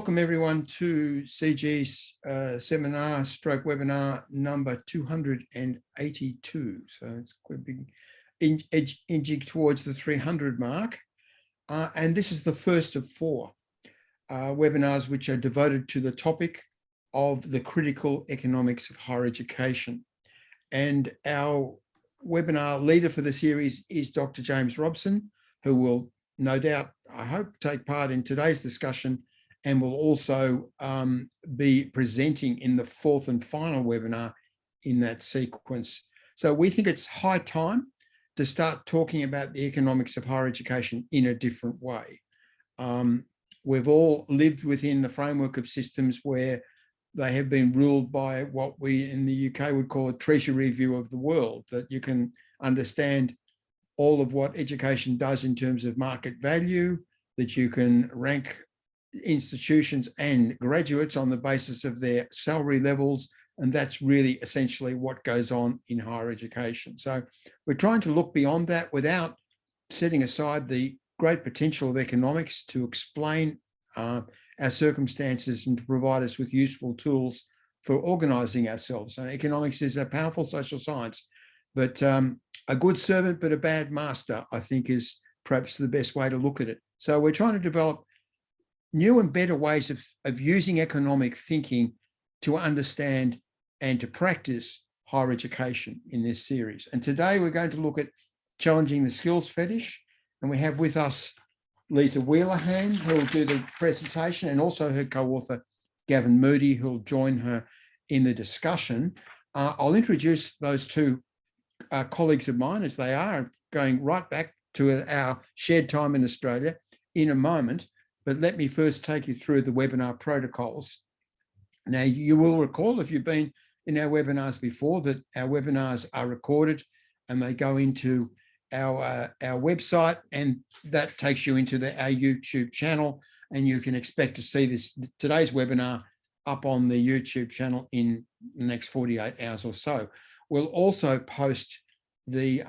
Welcome everyone to CG's seminar stroke webinar number 282. So it's quite big, inching towards the 300 mark. And this is the first of four webinars which are devoted to the topic of the critical economics of higher education. And our webinar leader for the series is Dr. James Robson, who will no doubt, I hope, take part in today's discussion and will also be presenting in the fourth and final webinar in that sequence. So we think it's high time to start talking about the economics of higher education in a different way. We've all lived within the framework of systems where they have been ruled by what we in the UK would call a treasury view of the world, that you can understand all of what education does in terms of market value, that you can rank institutions and graduates on the basis of their salary levels, and that's really essentially what goes on in higher education. So we're trying to look beyond that without setting aside the great potential of economics to explain our circumstances and to provide us with useful tools for organising ourselves. So economics is a powerful social science, but a good servant but a bad master, I think, is perhaps the best way to look at it. So we're trying to develop new and better ways of using economic thinking to understand and to practice higher education in this series. And today we're going to look at Challenging the Skills Fetish. And we have with us Leesa Wheelahan, who will do the presentation, and also her co-author, Gavin Moodie, who will join her in the discussion. I'll introduce those two colleagues of mine, as they are, going right back to our shared time in Australia in a moment. But let me first take you through the webinar protocols. Now, you will recall, if you've been in our webinars before, that our webinars are recorded and they go into our website, and that takes you into our YouTube channel, and you can expect to see today's webinar up on the YouTube channel in the next 48 hours or so. We'll also post the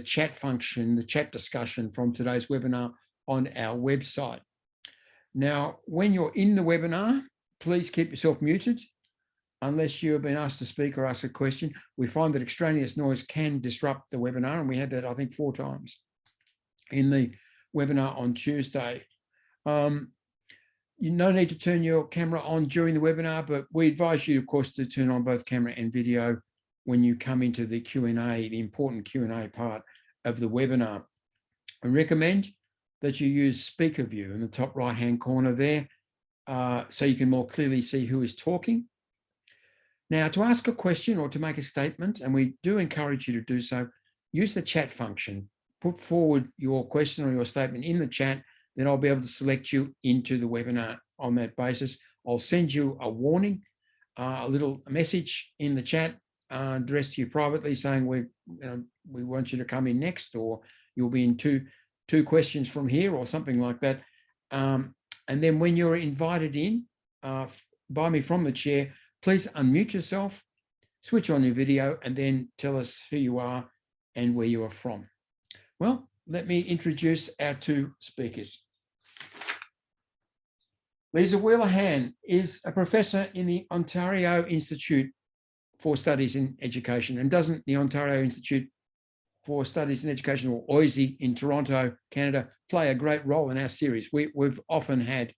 chat function, the chat discussion from today's webinar on our website. Now, when you're in the webinar, please keep yourself muted unless you have been asked to speak or ask a question. We find that extraneous noise can disrupt the webinar, and we had that, I think, 4 times in the webinar on Tuesday. You no need to turn your camera on during the webinar, but we advise you, of course, to turn on both camera and video when you come into the Q&A, the important Q&A part of the webinar. I recommend that you use speaker view in the top right-hand corner there, so you can more clearly see who is talking. Now, to ask a question or to make a statement, and we do encourage you to do so, use the chat function. Put forward your question or your statement in the chat, then I'll be able to select you into the webinar on that basis. I'll send you a warning, a little message in the chat addressed to you privately saying we want you to come in next, or you'll be in two questions from here, or something like that. And then when you're invited in by me from the chair, please unmute yourself, switch on your video, and then tell us who you are and where you are from. Well, let me introduce our two speakers. Leesa Wheelahan is a professor in the Ontario Institute for Studies in Education. And doesn't the Ontario Institute for Studies in Education, or OISE in Toronto, Canada, play a great role in our series? We've often had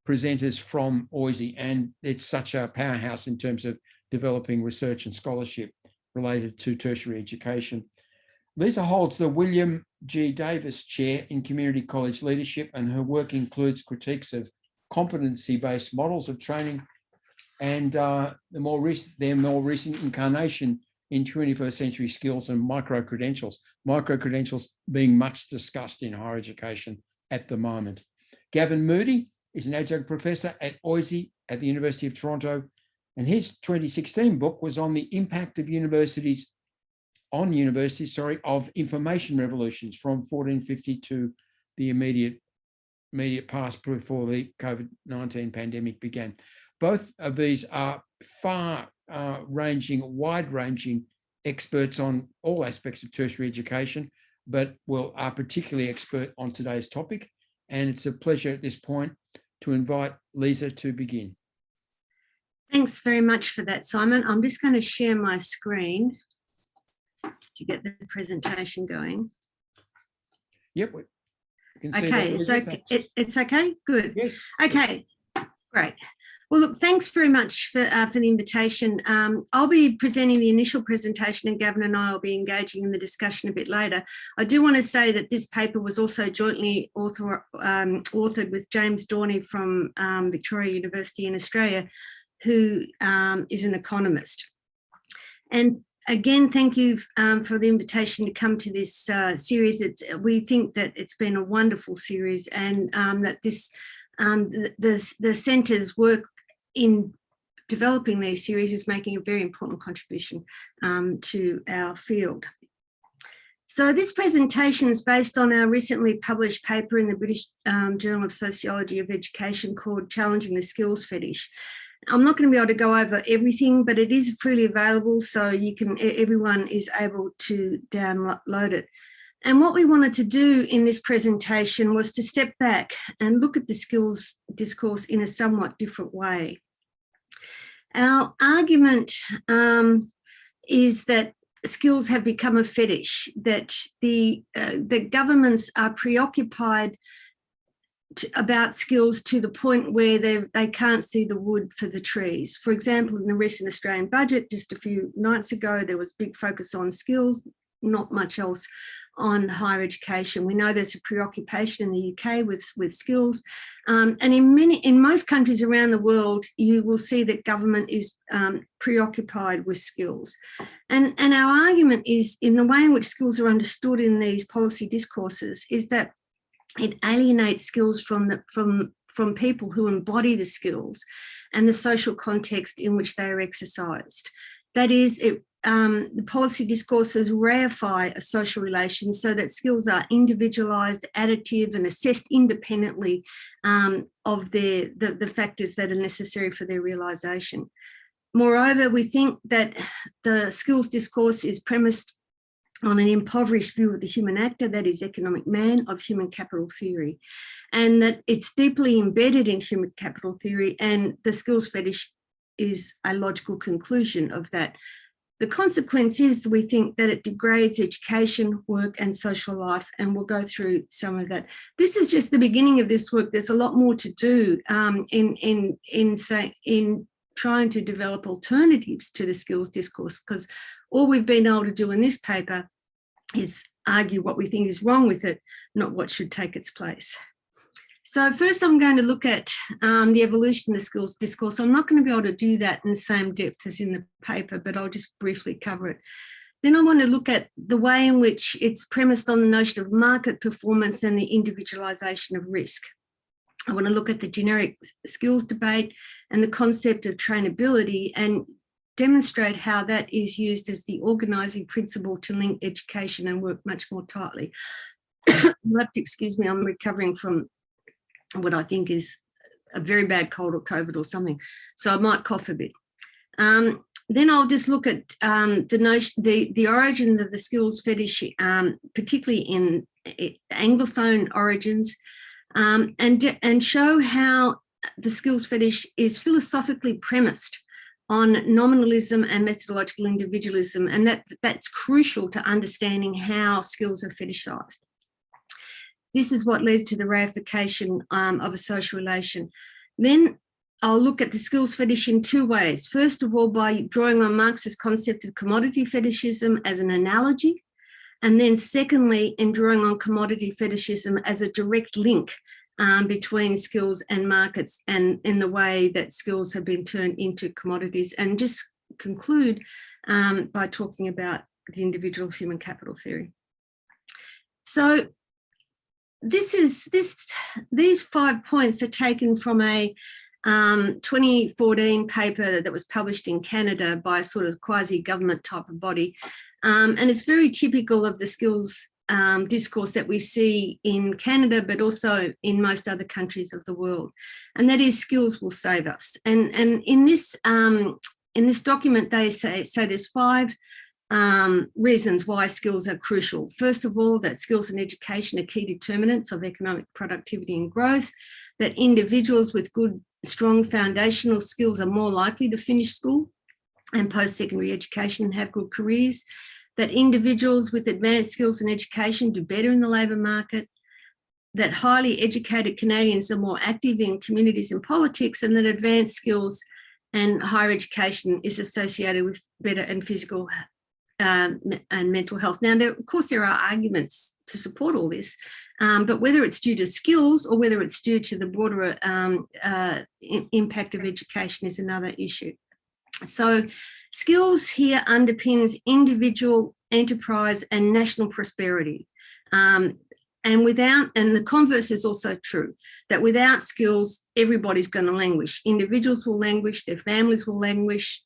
presenters from OISE, and it's such a powerhouse in terms of developing research and scholarship related to tertiary education. Leesa holds the William G. Davis Chair in Community College Leadership, and her work includes critiques of competency-based models of training and their more recent incarnation in 21st century skills and micro-credentials. Micro-credentials being much discussed in higher education at the moment. Gavin Moodie is an adjunct professor at OISE at the University of Toronto, and his 2016 book was on the impact of universities of information revolutions from 1450 to the immediate past before the COVID-19 pandemic began. Both of these are wide-ranging experts on all aspects of tertiary education, but are particularly expert on today's topic. And it's a pleasure at this point to invite Leesa to begin. Thanks very much for that, Simon. I'm just going to share my screen to get the presentation going. Yep. Okay, it's okay? Good. Yes. Okay, great. Well, look, thanks very much for the invitation. I'll be presenting the initial presentation and Gavin and I will be engaging in the discussion a bit later. I do want to say that this paper was also jointly authored with James Doughney from Victoria University in Australia, who is an economist. And again, thank you for the invitation to come to this series. We think that it's been a wonderful series and that this the centre's work in developing these series is making a very important contribution to our field. So this presentation is based on our recently published paper in the British Journal of Sociology of Education called Challenging the Skills Fetish. I'm not going to be able to go over everything, but it is freely available, so everyone is able to download it. And what we wanted to do in this presentation was to step back and look at the skills discourse in a somewhat different way. Our argument is that skills have become a fetish, that the governments are preoccupied about skills to the point where they can't see the wood for the trees. For example, in the recent Australian budget, just a few nights ago, there was big focus on skills, not much else on higher education. We know there's a preoccupation in the UK with skills. And in most countries around the world, you will see that government is preoccupied with skills. And our argument is, in the way in which skills are understood in these policy discourses, is that it alienates skills from people who embody the skills and the social context in which they are exercised. That is, the policy discourses reify a social relation so that skills are individualised, additive and assessed independently of the factors that are necessary for their realisation. Moreover, we think that the skills discourse is premised on an impoverished view of the human actor, that is economic man, of human capital theory, and that it's deeply embedded in human capital theory, and the skills fetish is a logical conclusion of that. The consequence is we think that it degrades education, work and social life, and we'll go through some of that. This is just the beginning of this work. There's a lot more to do in trying to develop alternatives to the skills discourse, because all we've been able to do in this paper is argue what we think is wrong with it, not what should take its place. So first I'm going to look at the evolution of the skills discourse. I'm not going to be able to do that in the same depth as in the paper, but I'll just briefly cover it. Then I want to look at the way in which it's premised on the notion of market performance and the individualisation of risk. I want to look at the generic skills debate and the concept of trainability and demonstrate how that is used as the organising principle to link education and work much more tightly. You'll have to excuse me, I'm recovering from what I think is a very bad cold or COVID or something, so I might cough a bit. Then I'll just look at the origins of the skills fetish, particularly in Anglophone origins, and show how the skills fetish is philosophically premised on nominalism and methodological individualism, and that's crucial to understanding how skills are fetishized. This is what leads to the reification of a social relation. Then I'll look at the skills fetish in two ways. First of all, by drawing on Marx's concept of commodity fetishism as an analogy, and then secondly, in drawing on commodity fetishism as a direct link between skills and markets, and in the way that skills have been turned into commodities, and just conclude by talking about the individual human capital theory. So these 5 points are taken from a 2014 paper that was published in Canada by a sort of quasi-government type of body. And it's very typical of the skills discourse that we see in Canada, but also in most other countries of the world. And that is, skills will save us. And in this document, they say there's 5 reasons why skills are crucial. First of all, that skills and education are key determinants of economic productivity and growth. that individuals with good, strong foundational skills are more likely to finish school and post-secondary education and have good careers, that individuals with advanced skills and education do better in the labour market, that highly educated Canadians are more active in communities and politics, and that advanced skills and higher education is associated with better and physical and mental health. Now, of course, there are arguments to support all this, but whether it's due to skills or whether it's due to the broader impact of education is another issue. So skills here underpins individual enterprise and national prosperity. And the converse is also true, that without skills, everybody's going to languish. Individuals will languish, their families will languish,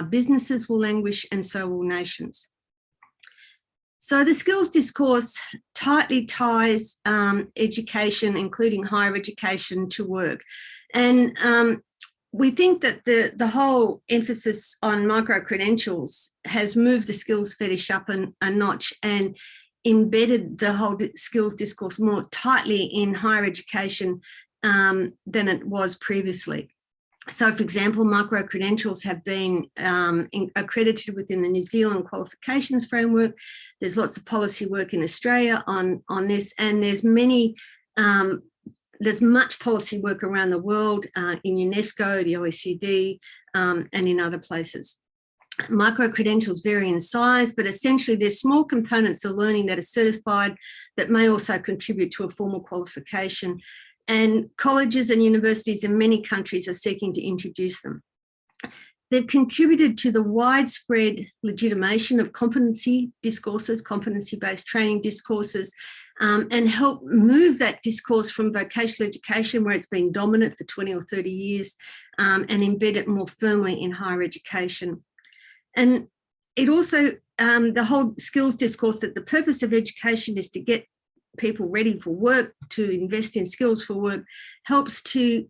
businesses will languish, and so will nations. So the skills discourse tightly ties education, including higher education, to work. And we think that the whole emphasis on micro-credentials has moved the skills fetish up a notch and embedded the whole skills discourse more tightly in higher education than it was previously. So, for example, micro-credentials have been accredited within the New Zealand qualifications framework. There's lots of policy work in Australia on this, and there's much policy work around the world in UNESCO, the OECD, and in other places. Micro-credentials vary in size, but essentially they're small components of learning that are certified that may also contribute to a formal qualification. And colleges and universities in many countries are seeking to introduce them. They've contributed to the widespread legitimation of competency discourses, competency-based training discourses, and help move that discourse from vocational education, where it's been dominant for 20 or 30 years, and embed it more firmly in higher education. And it also, the whole skills discourse that the purpose of education is to get people ready for work, to invest in skills for work, helps to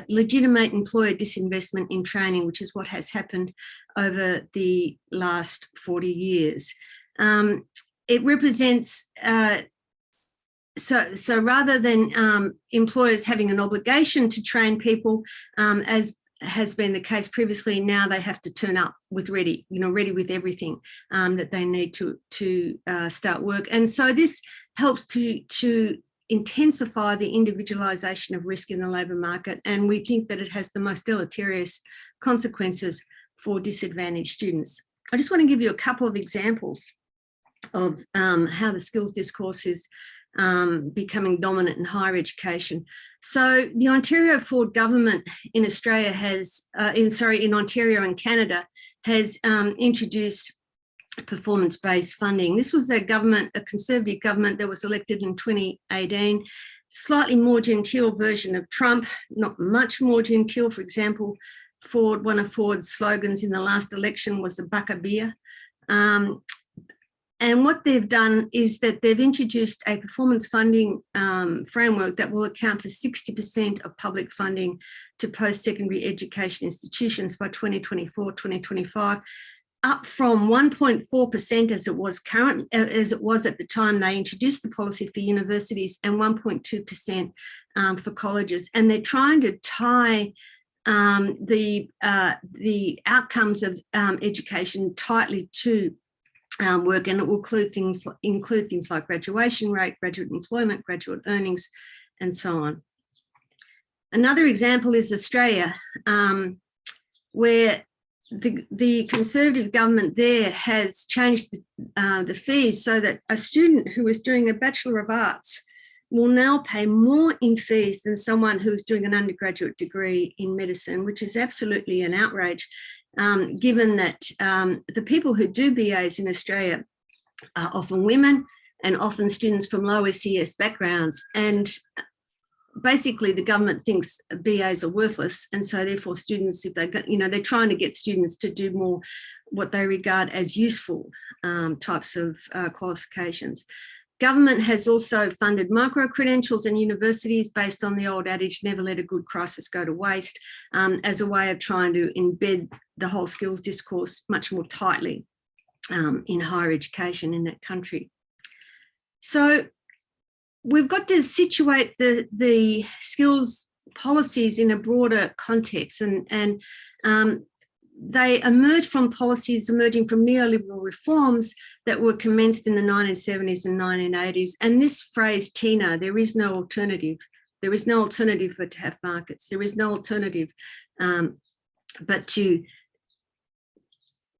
legitimate employer disinvestment in training, which is what has happened over the last 40 years. It represents, so rather than employers having an obligation to train people, as has been the case previously, now they have to turn up with ready with everything that they need to start work. And so this helps to intensify the individualisation of risk in the labour market, and we think that it has the most deleterious consequences for disadvantaged students. I just want to give you a couple of examples of how the skills discourse is becoming dominant in higher education. So the Ontario Ford government in Australia has, in Ontario and Canada, has introduced performance-based funding. This was a conservative government that was elected in 2018, slightly more genteel version of Trump, not much more genteel. For example, one of Ford's slogans in the last election was a buck a beer. And what they've done is that they've introduced a performance funding framework that will account for 60% of public funding to post-secondary education institutions by 2024, 2025, up from 1.4% as it was at the time they introduced the policy for universities, and 1.2% for colleges. And they're trying to tie the outcomes of education tightly to work, and it will include things like graduation rate, graduate employment, graduate earnings, and so on. Another example is Australia, where the Conservative government there has changed the fees so that a student who is doing a Bachelor of Arts will now pay more in fees than someone who is doing an undergraduate degree in medicine, which is absolutely an outrage. Given that the people who do BAs in Australia are often women and often students from low SES backgrounds. And basically the government thinks BAs are worthless. And so therefore students, if they got, they're trying to get students to do more what they regard as useful types of qualifications. Government has also funded micro-credentials in universities based on the old adage, never let a good crisis go to waste, as a way of trying to embed the whole skills discourse much more tightly in higher education in that country. So we've got to situate the skills policies in a broader context, and they emerge from policies emerging from neoliberal reforms that were commenced in the 1970s and 1980s. And this phrase, TINA, there is no alternative. There is no alternative but to have markets. There is no alternative but to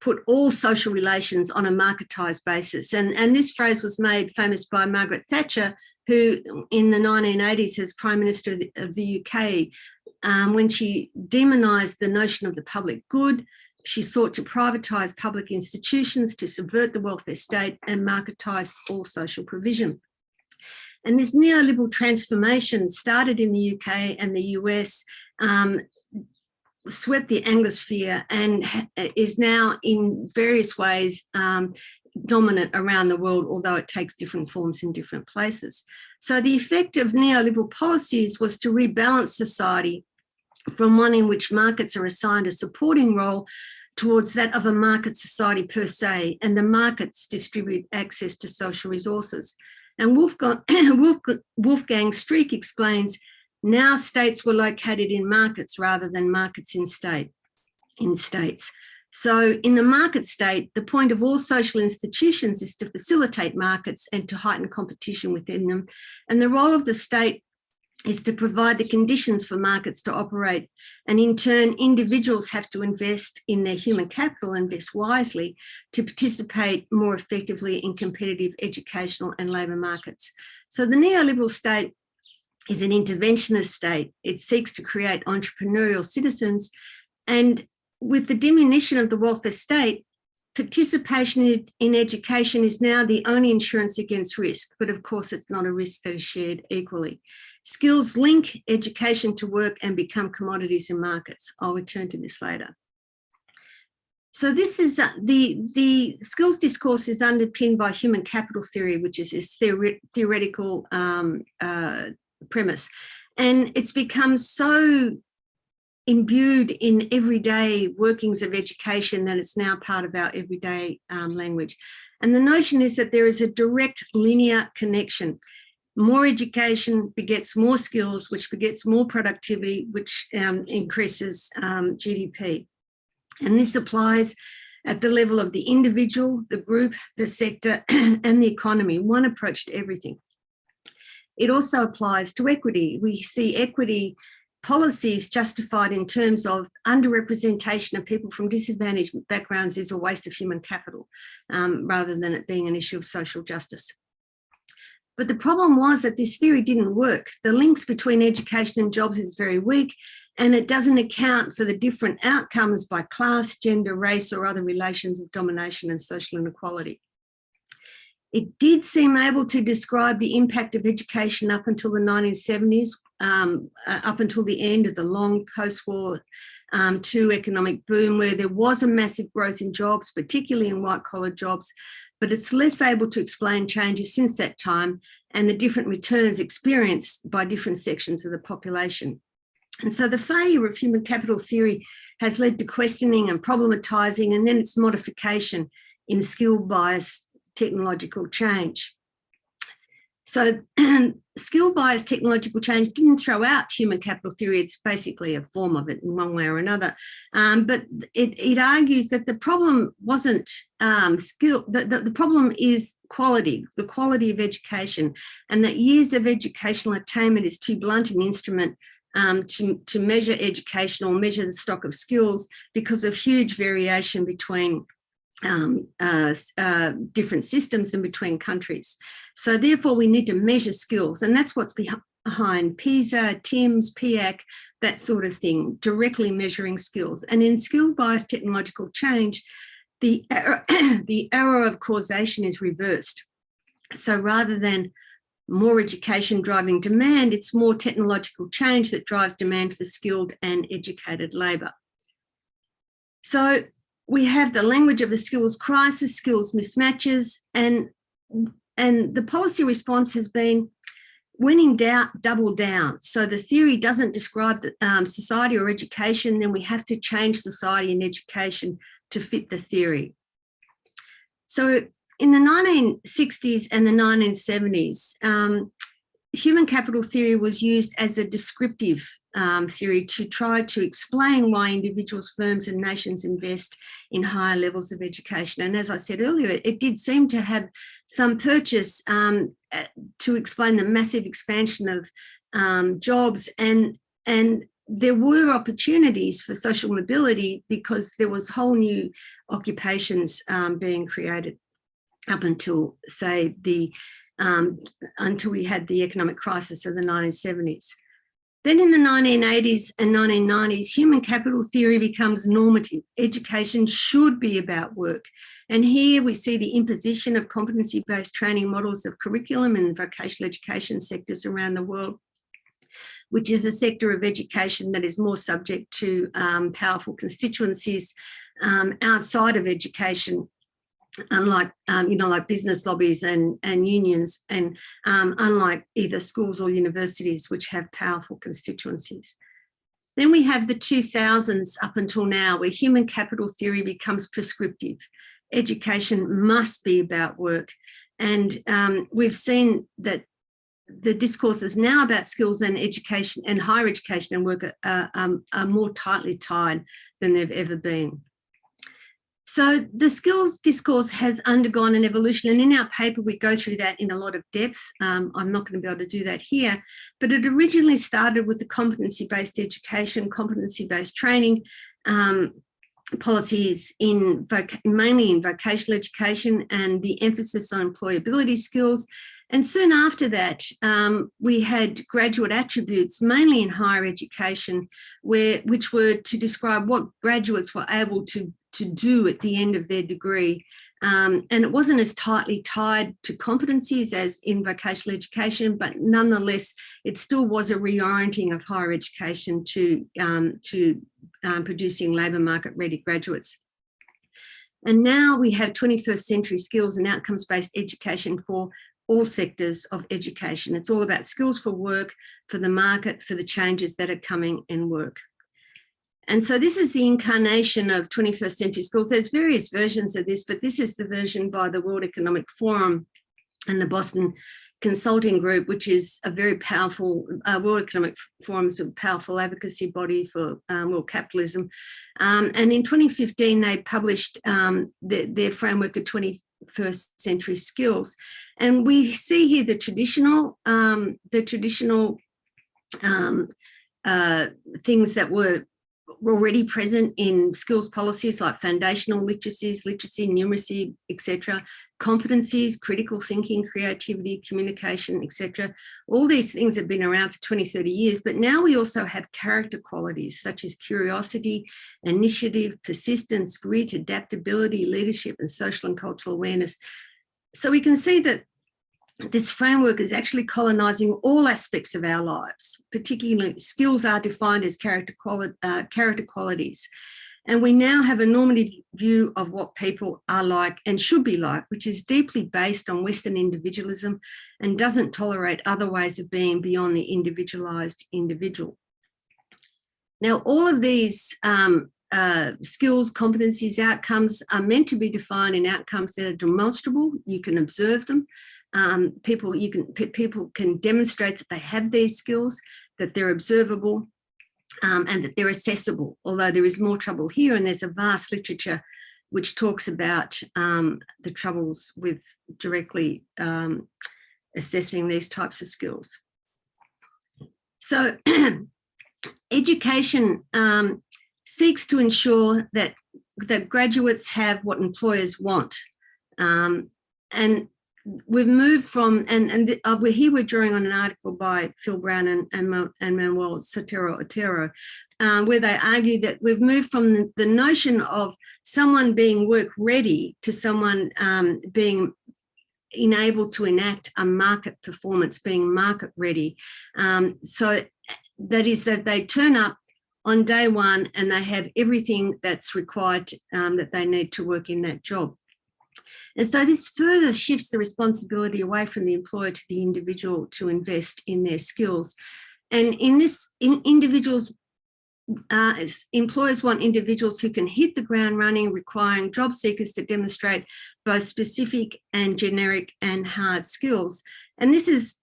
put all social relations on a marketised basis. And this phrase was made famous by Margaret Thatcher, who in the 1980s as Prime Minister of the UK, when she demonised the notion of the public good, she sought to privatise public institutions, to subvert the welfare state and marketise all social provision. And this neoliberal transformation started in the UK and the US, swept the Anglosphere and is now in various ways dominant around the world, although it takes different forms in different places. So the effect of neoliberal policies was to rebalance society from one in which markets are assigned a supporting role towards that of a market society per se, and the markets distribute access to social resources. And Wolfgang Streeck explains, now states were located in markets rather than markets in states. So in the market state, the point of all social institutions is to facilitate markets and to heighten competition within them. And the role of the state is to provide the conditions for markets to operate. And in turn, individuals have to invest in their human capital, invest wisely, to participate more effectively in competitive educational and labour markets. So the neoliberal state is an interventionist state. It seeks to create entrepreneurial citizens, and with the diminution of the welfare state, participation in education is now the only insurance against risk, but of course it's not a risk that is shared equally. Skills link education to work and become commodities in markets. I'll return to this later. So this is the skills discourse is underpinned by human capital theory, which is this theoretical premise. And it's become so imbued in everyday workings of education that it's now part of our everyday language. And the notion is that there is a direct linear connection. More education begets more skills, which begets more productivity, which increases GDP. And this applies at the level of the individual, the group, the sector, and the economy, one approach to everything. It also applies to equity. We see equity policies justified in terms of underrepresentation of people from disadvantaged backgrounds is a waste of human capital, rather than it being an issue of social justice. But the problem was that this theory didn't work. The links between education and jobs is very weak, and it doesn't account for the different outcomes by class, gender, race, or other relations of domination and social inequality. It did seem able to describe the impact of education up until the 1970s, up until the end of the long post-war II economic boom, where there was a massive growth in jobs, particularly in white-collar jobs, but it's less able to explain changes since that time and the different returns experienced by different sections of the population. And so the failure of human capital theory has led to questioning and problematising, and then its modification in skill-biased technological change. So skill-biased technological change didn't throw out human capital theory. It's basically a form of it in one way or another. But it argues that the problem wasn't skill, the problem is quality, the quality of education, and that years of educational attainment is too blunt an instrument to measure education or measure the stock of skills because of huge variation between different systems and between countries. So therefore we need to measure skills, and that's what's behind PISA, TIMSS, PIAC, that sort of thing, directly measuring skills. And in skill-biased technological change, the error of causation is reversed. So rather than more education driving demand, it's more technological change that drives demand for skilled and educated labour. So we have the language of a skills crisis, skills mismatches, and the policy response has been, when in doubt, double down. So the theory doesn't describe society or education, then we have to change society and education to fit the theory. So in the 1960s and the 1970s, human capital theory was used as a descriptive theory to try to explain why individuals, firms and nations invest in higher levels of education. And as I said earlier, it did seem to have some purchase to explain the massive expansion of jobs, and there were opportunities for social mobility because there was whole new occupations being created up until, say, until we had the economic crisis of the 1970s. Then in the 1980s and 1990s, human capital theory becomes normative. Education should be about work. And here we see the imposition of competency-based training models of curriculum in the vocational education sectors around the world, which is a sector of education that is more subject to powerful constituencies outside of education, unlike, like business lobbies and unions, and unlike either schools or universities, which have powerful constituencies. Then we have the 2000s up until now, where human capital theory becomes prescriptive. Education must be about work. And we've seen that the discourse is now about skills and education, and higher education and work are more tightly tied than they've ever been. So the skills discourse has undergone an evolution, and in our paper we go through that in a lot of depth. I'm not going to be able to do that here, but it originally started with the competency-based education, competency-based training policies mainly in vocational education, and the emphasis on employability skills. And soon after that, we had graduate attributes, mainly in higher education, which were to describe what graduates were able to do at the end of their degree. And it wasn't as tightly tied to competencies as in vocational education, but nonetheless, it still was a reorienting of higher education to producing labour market ready graduates. And now we have 21st century skills and outcomes-based education for all sectors of education. It's all about skills for work, for the market, for the changes that are coming in work. And so this is the incarnation of 21st century skills. There's various versions of this, but this is the version by the World Economic Forum and the Boston Consulting Group, which is a very powerful, World Economic Forum is a powerful advocacy body for world capitalism. And in 2015, they published their framework of 21st century skills. And we see here the traditional things that were already present in skills policies like foundational literacies, literacy, numeracy, etc., competencies, critical thinking, creativity, communication, etc. All these things have been around for 20, 30 years, but now we also have character qualities such as curiosity, initiative, persistence, grit, adaptability, leadership, and social and cultural awareness. So we can see that this framework is actually colonising all aspects of our lives. Particularly, skills are defined as character qualities. And we now have a normative view of what people are like and should be like, which is deeply based on Western individualism and doesn't tolerate other ways of being beyond the individualised individual. Now, all of these skills, competencies, outcomes are meant to be defined in outcomes that are demonstrable. You can observe them. People can demonstrate that they have these skills, that they're observable, and that they're accessible, although there is more trouble here, and there's a vast literature which talks about the troubles with directly assessing these types of skills. So education seeks to ensure that graduates have what employers want. And we've moved from, here we're drawing on an article by Phil Brown and Manuel Sotero-Otero, where they argue that we've moved from the notion of someone being work ready to someone being enabled to enact a market performance, being market ready. So that is that they turn up on day one and they have everything that's required that they need to work in that job. And so this further shifts the responsibility away from the employer to the individual to invest in their skills. And employers want individuals who can hit the ground running, requiring job seekers to demonstrate both specific and generic and hard skills. And this is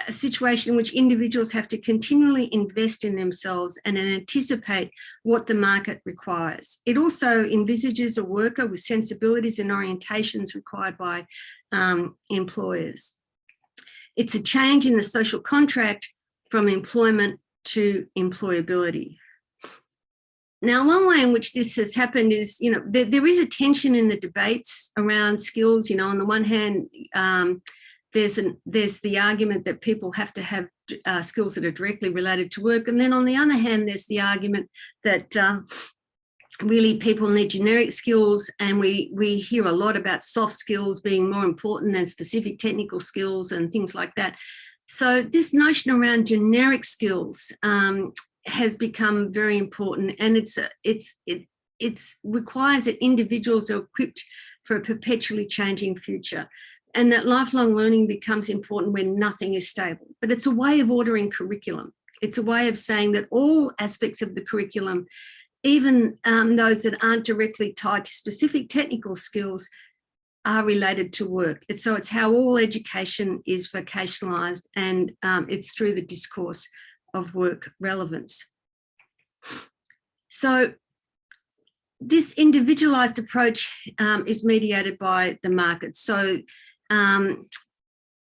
a situation in which individuals have to continually invest in themselves and anticipate what the market requires. It also envisages a worker with sensibilities and orientations required by employers. It's a change in the social contract from employment to employability. Now, one way in which this has happened is, there is a tension in the debates around skills. On the one hand, there's the argument that people have to have skills that are directly related to work. And then on the other hand, there's the argument that really people need generic skills, and we hear a lot about soft skills being more important than specific technical skills and things like that. So this notion around generic skills has become very important, and it requires that individuals are equipped for a perpetually changing future, and that lifelong learning becomes important when nothing is stable. But it's a way of ordering curriculum. It's a way of saying that all aspects of the curriculum, even those that aren't directly tied to specific technical skills, are related to work. So it's how all education is vocationalised, and it's through the discourse of work relevance. So this individualised approach is mediated by the market. So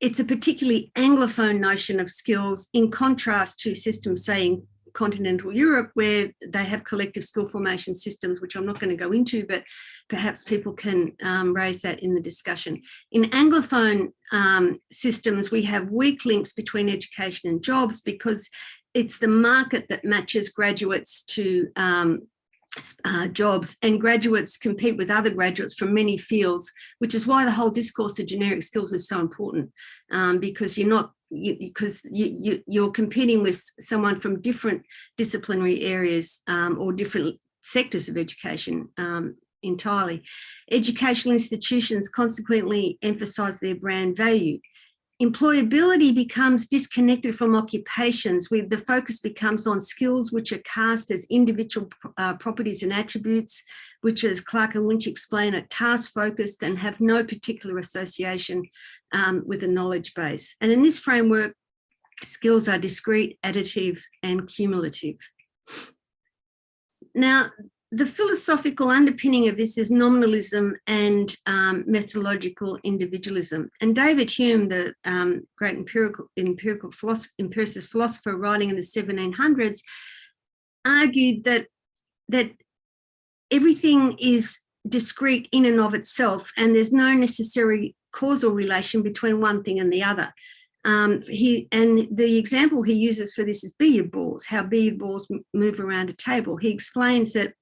it's a particularly Anglophone notion of skills, in contrast to systems, say, in continental Europe, where they have collective skill formation systems, which I'm not going to go into, but perhaps people can raise that in the discussion. In Anglophone systems, we have weak links between education and jobs, because it's the market that matches graduates to jobs, and graduates compete with other graduates from many fields, which is why the whole discourse of generic skills is so important, because you're competing with someone from different disciplinary areas or different sectors of education entirely. Educational institutions consequently emphasise their brand value. Employability becomes disconnected from occupations, where the focus becomes on skills which are cast as individual properties and attributes, which, as Clark and Winch explain, are task-focused and have no particular association with a knowledge base. And in this framework, skills are discrete, additive, and cumulative. Now, the philosophical underpinning of this is nominalism and methodological individualism. And David Hume, the great empiricist philosopher writing in the 1700s, argued that everything is discrete in and of itself, and there's no necessary causal relation between one thing and the other. And the example he uses for this is billiard balls, how billiard balls move around a table. He explains that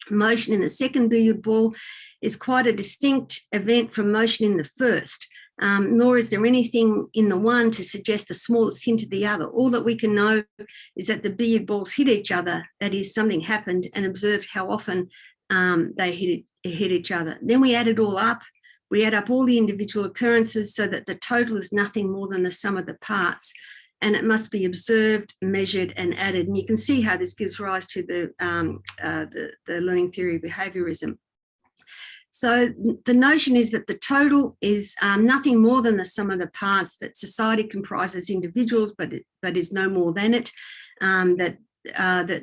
motion in the second billiard ball is quite a distinct event from motion in the first, nor is there anything in the one to suggest the smallest hint of the other. All that we can know is that the billiard balls hit each other, that is, something happened, and observed how often they hit each other. Then we add it all up. We add up all the individual occurrences so that the total is nothing more than the sum of the parts, and it must be observed, measured, and added. And you can see how this gives rise to the learning theory of behaviourism. So the notion is that the total is nothing more than the sum of the parts, that society comprises individuals, but is no more than it, that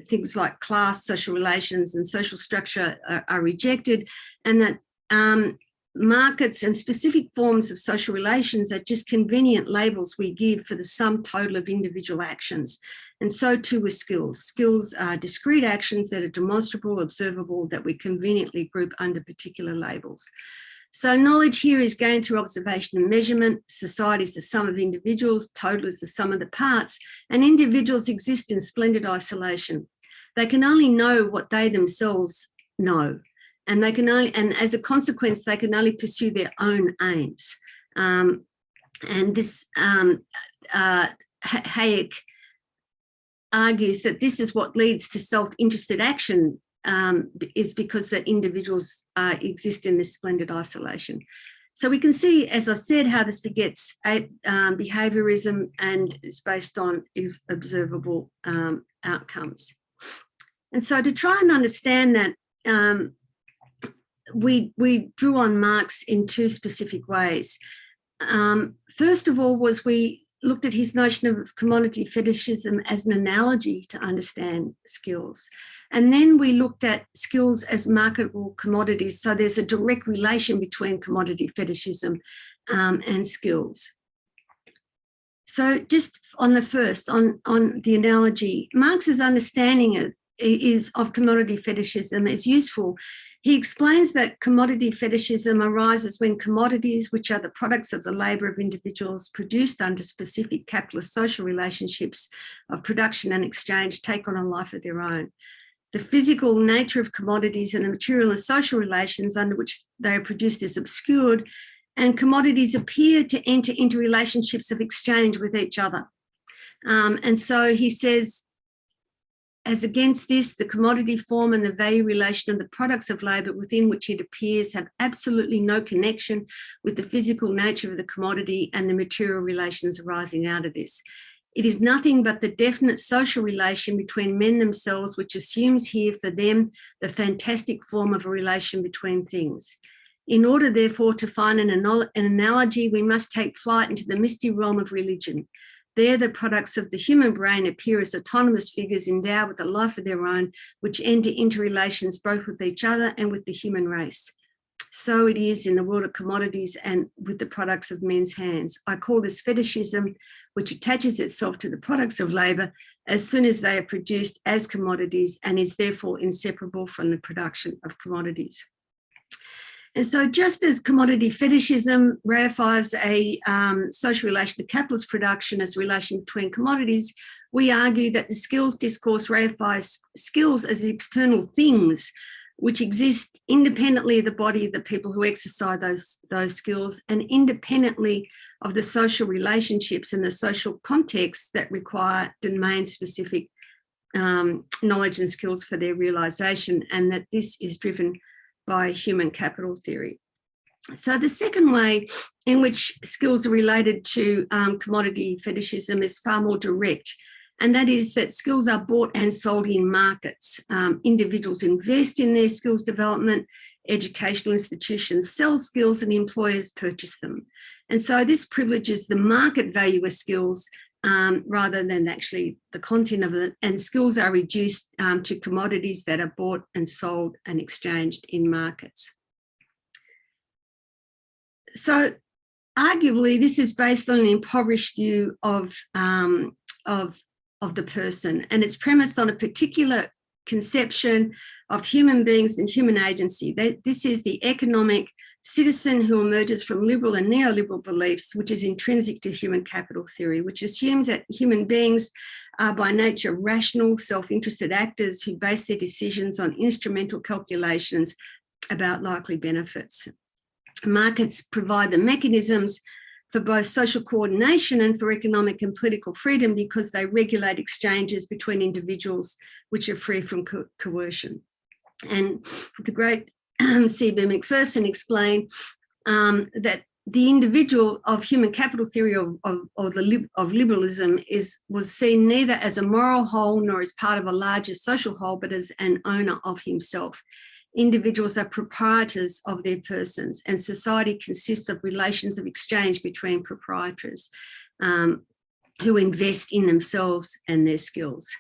things like class, social relations, and social structure are rejected, and that markets and specific forms of social relations are just convenient labels we give for the sum total of individual actions. And so too with skills. Skills are discrete actions that are demonstrable, observable, that we conveniently group under particular labels. So knowledge here is gained through observation and measurement. Society is the sum of individuals, total is the sum of the parts, and individuals exist in splendid isolation. They can only know what they themselves know. And they can only, and as a consequence, they can only pursue their own aims. And this Hayek argues that this is what leads to self-interested action, is because that individuals exist in this splendid isolation. So we can see, as I said, how this begets behaviourism and is based on observable outcomes. And so to try and understand that, we drew on Marx in two specific ways. First of all, was we looked at his notion of commodity fetishism as an analogy to understand skills. And then we looked at skills as marketable commodities. So there's a direct relation between commodity fetishism and skills. So just on the first, on the analogy, Marx's understanding of commodity fetishism is useful. He explains that commodity fetishism arises when commodities, which are the products of the labour of individuals produced under specific capitalist social relationships of production and exchange, take on a life of their own. The physical nature of commodities and the material and social relations under which they are produced is obscured, and commodities appear to enter into relationships of exchange with each other. And so he says, as against this, the commodity form and the value relation of the products of labour within which it appears have absolutely no connection with the physical nature of the commodity and the material relations arising out of this. It is nothing but the definite social relation between men themselves, which assumes here for them the fantastic form of a relation between things. In order, therefore, to find an analogy, we must take flight into the misty realm of religion. There, the products of the human brain appear as autonomous figures endowed with a life of their own, which enter into relations both with each other and with the human race. So it is in the world of commodities and with the products of men's hands. I call this fetishism, which attaches itself to the products of labour as soon as they are produced as commodities and is therefore inseparable from the production of commodities. And so just as commodity fetishism reifies a social relation to capitalist production as a relation between commodities, we argue that the skills discourse reifies skills as external things which exist independently of the body of the people who exercise those skills and independently of the social relationships and the social contexts that require domain-specific knowledge and skills for their realisation, and that this is driven by human capital theory. So the second way in which skills are related to commodity fetishism is far more direct, and that is that skills are bought and sold in markets. Individuals invest in their skills development, educational institutions sell skills, and employers purchase them. And so this privileges the market value of skills rather than actually the content of it, and skills are reduced to commodities that are bought and sold and exchanged in markets. So arguably this is based on an impoverished view of the person, and it's premised on a particular conception of human beings and human agency. This is the economic citizen who emerges from liberal and neoliberal beliefs, which is intrinsic to human capital theory, which assumes that human beings are by nature rational, self-interested actors who base their decisions on instrumental calculations about likely benefits. Markets provide the mechanisms for both social coordination and for economic and political freedom because they regulate exchanges between individuals which are free from coercion. And the great C.B. Macpherson explained that the individual of human capital theory of liberalism was seen neither as a moral whole nor as part of a larger social whole, but as an owner of himself. Individuals are proprietors of their persons, and society consists of relations of exchange between proprietors who invest in themselves and their skills.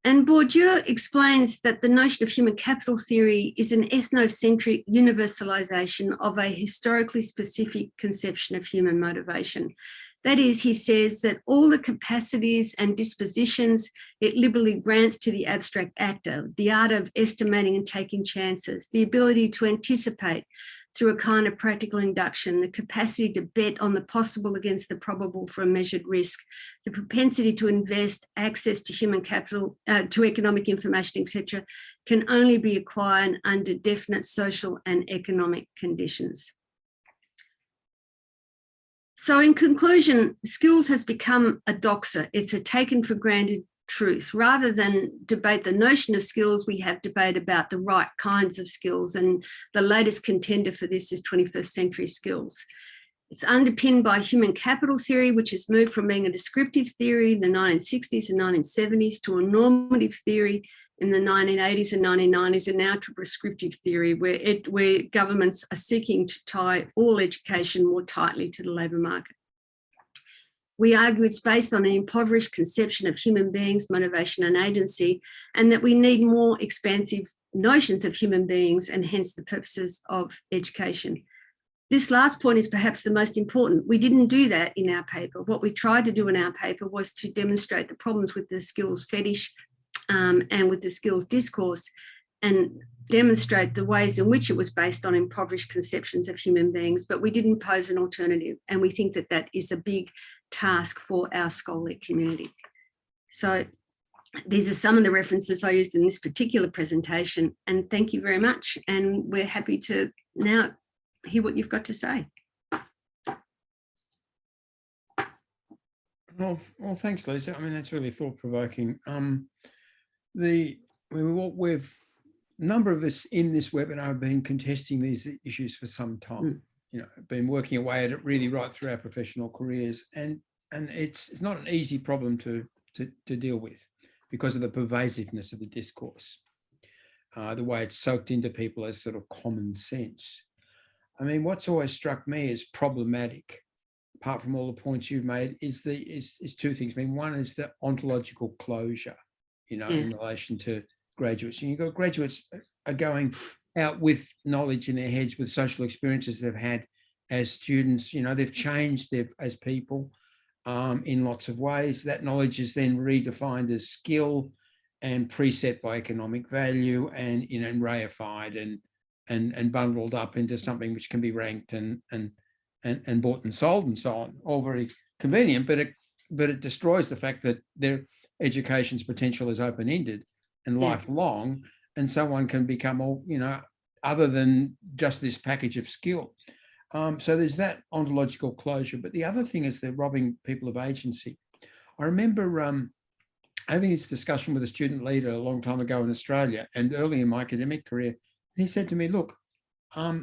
And Bourdieu explains that the notion of human capital theory is an ethnocentric universalization of a historically specific conception of human motivation. That is, he says that all the capacities and dispositions it liberally grants to the abstract actor, the art of estimating and taking chances, the ability to anticipate through a kind of practical induction, the capacity to bet on the possible against the probable for a measured risk, the propensity to invest, access to human capital, to economic information, etc., can only be acquired under definite social and economic conditions. So in conclusion, skills has become a doxa. It's a taken for granted truth. Rather than debate the notion of skills, we have debate about the right kinds of skills, and the latest contender for this is 21st century skills. It's underpinned by human capital theory, which has moved from being a descriptive theory in the 1960s and 1970s to a normative theory in the 1980s and 1990s, and now to prescriptive theory, where governments are seeking to tie all education more tightly to the labour market. We argue it's based on an impoverished conception of human beings, motivation and agency, and that we need more expansive notions of human beings and hence the purposes of education. This last point is perhaps the most important. We didn't do that in our paper. What we tried to do in our paper was to demonstrate the problems with the skills fetish and with the skills discourse, and demonstrate the ways in which it was based on impoverished conceptions of human beings, but we didn't pose an alternative. And we think that that is a big task for our scholarly community. So these are some of the references I used in this particular presentation, and thank you very much. And we're happy to now hear what you've got to say. Well, thanks, Leesa. I mean, that's really thought-provoking. A number of us in this webinar have been contesting these issues for some time. You know, been working away at it really right through our professional careers, and it's not an easy problem to deal with because of the pervasiveness of the discourse, the way it's soaked into people as sort of common sense. I mean, what's always struck me as problematic, apart from all the points you've made, is two things. I mean, one is the ontological closure, you know, in relation to graduates. And you've got graduates are going out with knowledge in their heads, with social experiences they've had as students. You know, they've changed as people in lots of ways. That knowledge is then redefined as skill and preset by economic value, and, you know, and reified and bundled up into something which can be ranked and bought and sold and so on. All very convenient, but it destroys the fact that their education's potential is open-ended and lifelong, and someone can become all, you know, other than just this package of skill. So there's that ontological closure. But the other thing is they're robbing people of agency. I remember having this discussion with a student leader a long time ago in Australia and early in my academic career. He said to me, look, I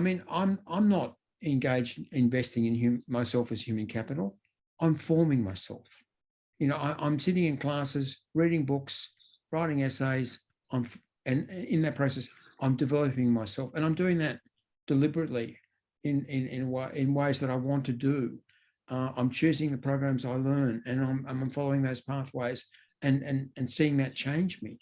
mean, I'm not engaged in investing in myself as human capital. I'm forming myself. You know, I'm sitting in classes, reading books, writing essays, and in that process, I'm developing myself, and I'm doing that deliberately in ways that I want to do. I'm choosing the programs I learn, and I'm following those pathways, and seeing that change me.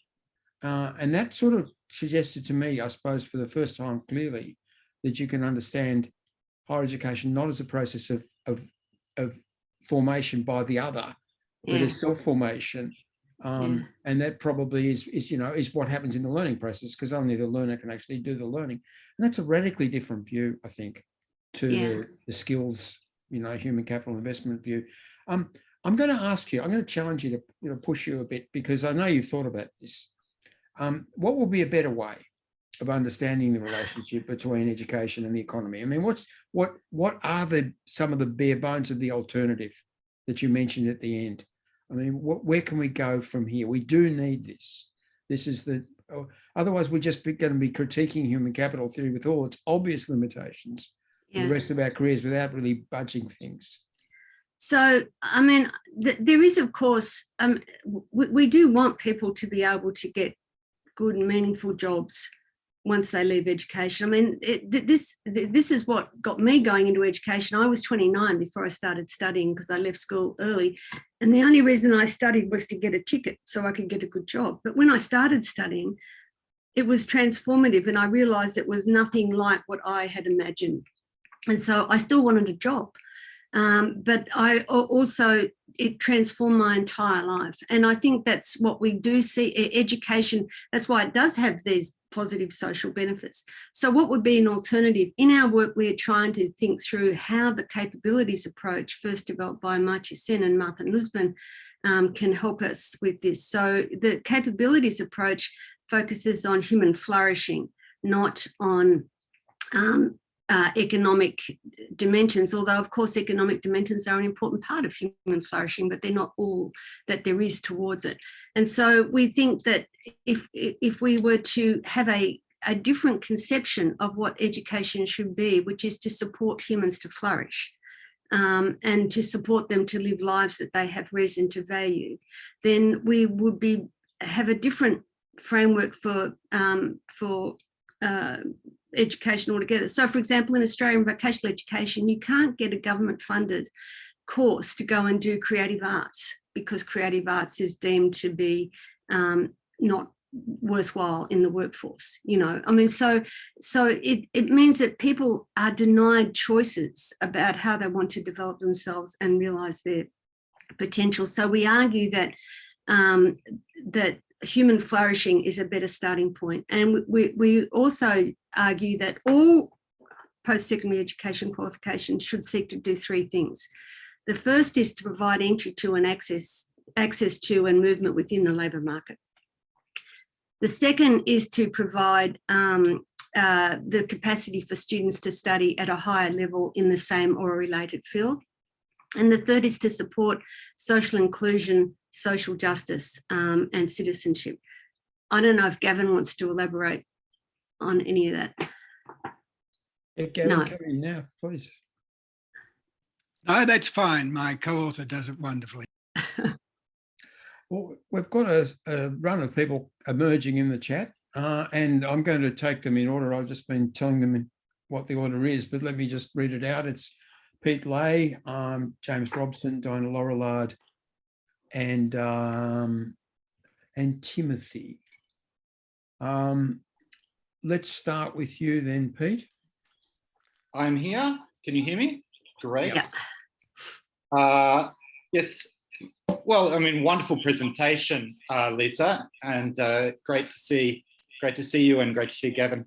And that sort of suggested to me, I suppose, for the first time clearly, that you can understand higher education not as a process of formation by the other, but as self-formation. And that probably is what happens in the learning process, because only the learner can actually do the learning. And that's a radically different view, I think, to the skills, you know, human capital investment view. I'm going to ask you, I'm going to challenge you to, you know, push you a bit, because I know you've thought about this. What will be a better way of understanding the relationship between education and the economy? I mean, what are some of the bare bones of the alternative that you mentioned at the end? I mean, where can we go from here? We do need this. This is otherwise we're just going to be critiquing human capital theory with all its obvious limitations for the rest of our careers without really budging things. So, I mean, there is, of course, we do want people to be able to get good and meaningful jobs once they leave education. I mean, this is what got me going into education. I was 29 before I started studying, because I left school early. And the only reason I studied was to get a ticket so I could get a good job. But when I started studying, it was transformative, and I realised it was nothing like what I had imagined. And so I still wanted a job. But I also, it transformed my entire life. And I think that's what we do see, education, that's why it does have these positive social benefits. So what would be an alternative? In our work, we are trying to think through how the capabilities approach, first developed by Amartya Sen and Martha Nussbaum, can help us with this. So the capabilities approach focuses on human flourishing, not on economic dimensions, although of course economic dimensions are an important part of human flourishing, but they're not all that there is towards it. And so we think that if we were to have a different conception of what education should be, which is to support humans to flourish, and to support them to live lives that they have reason to value, then we would have a different framework for education altogether. So, for example, in Australian vocational education, you can't get a government-funded course to go and do creative arts because creative arts is deemed to be not worthwhile in the workforce. I mean, so it means that people are denied choices about how they want to develop themselves and realise their potential. So we argue that that human flourishing is a better starting point. And we also argue that all post-secondary education qualifications should seek to do three things. The first is to provide entry to and access to and movement within the labour market. The second is to provide the capacity for students to study at a higher level in the same or related field. And the third is to support social inclusion, social justice, and citizenship. I don't know if Gavin wants to elaborate on any of that. Yeah, Gavin, No. come in now, please. No, that's fine. My co-author does it wonderfully. Well, we've got a run of people emerging in the chat, and I'm going to take them in order. I've just been telling them what the order is, but let me just read it out. It's Pete Lay, James Robson, Diana Laurillard, and Timothy. Let's start with you then, Pete. I'm here. Can you hear me? Great. Yeah. Yes. Well, I mean, wonderful presentation, Leesa, and great to see you, and great to see Gavin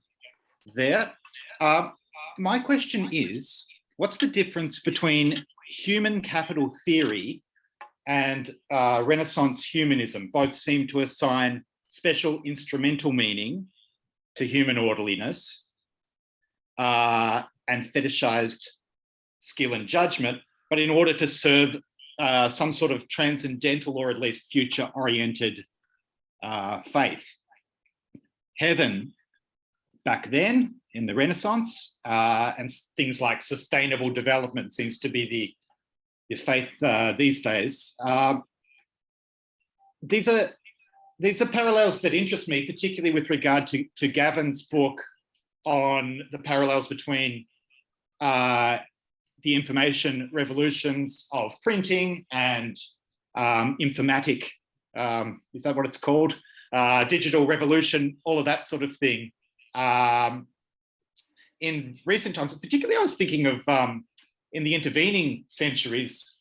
there. My question is, what's the difference between human capital theory and Renaissance humanism? Both seem to assign special instrumental meaning to human orderliness and fetishized skill and judgment, but in order to serve some sort of transcendental or at least future-oriented faith. Heaven, back then in the Renaissance, and things like sustainable development seems to be the faith these days. These are parallels that interest me, particularly with regard to Gavin's book on the parallels between the information revolutions of printing and informatic, is that what it's called? Digital revolution, all of that sort of thing. In recent times, particularly I was thinking of in the intervening centuries,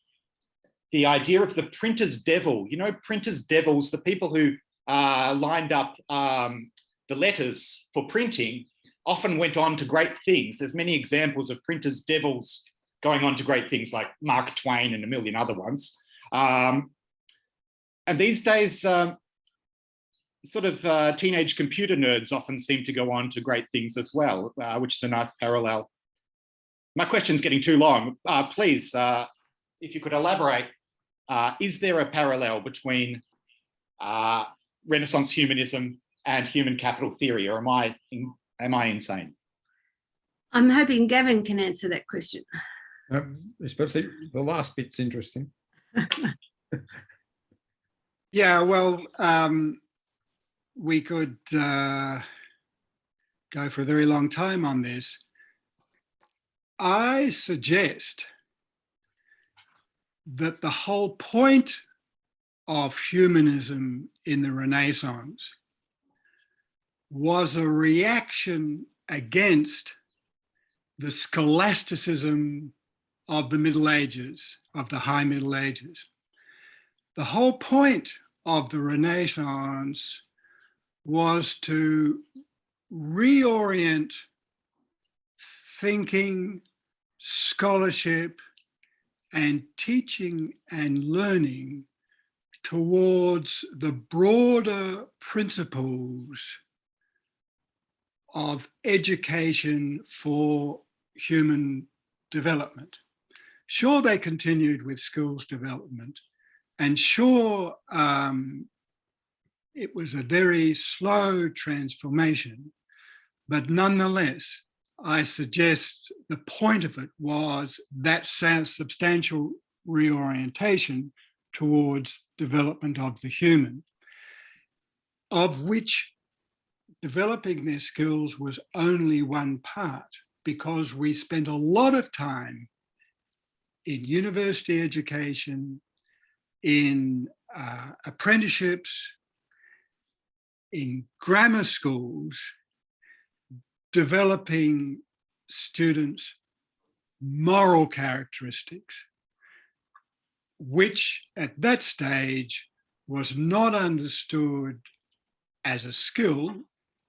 the idea of the printer's devil, printer's devils, the people who lined up the letters for printing often went on to great things. There's many examples of printers' devils going on to great things like Mark Twain and a million other ones. And these days, sort of teenage computer nerds often seem to go on to great things as well, which is a nice parallel. My question's getting too long. Please, if you could elaborate, is there a parallel between Renaissance humanism and human capital theory, or am I insane? I'm hoping Gavin can answer that question. Especially the last bit's interesting. Yeah, well, we could go for a very long time on this. I suggest that the whole point of humanism in the Renaissance was a reaction against the scholasticism of the Middle Ages, of the High Middle Ages. The whole point of the Renaissance was to reorient thinking, scholarship, and teaching and learning towards the broader principles of education for human development. Sure, they continued with schools development, and sure, it was a very slow transformation, but nonetheless, I suggest the point of it was that substantial reorientation towards development of the human, of which developing their skills was only one part, because we spent a lot of time in university education, in apprenticeships, in grammar schools, developing students' moral characteristics, which at that stage was not understood as a skill,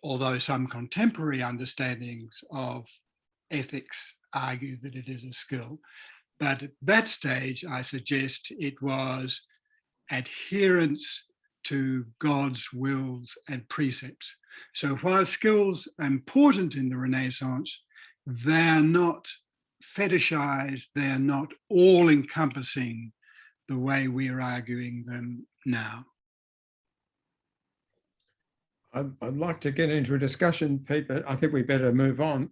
although some contemporary understandings of ethics argue that it is a skill. But at that stage, I suggest it was adherence to God's wills and precepts. So while skills are important in the Renaissance, they're not fetishized, they're not all-encompassing the way we are arguing them now. I'd like to get into a discussion, Pete, but I think we better move on.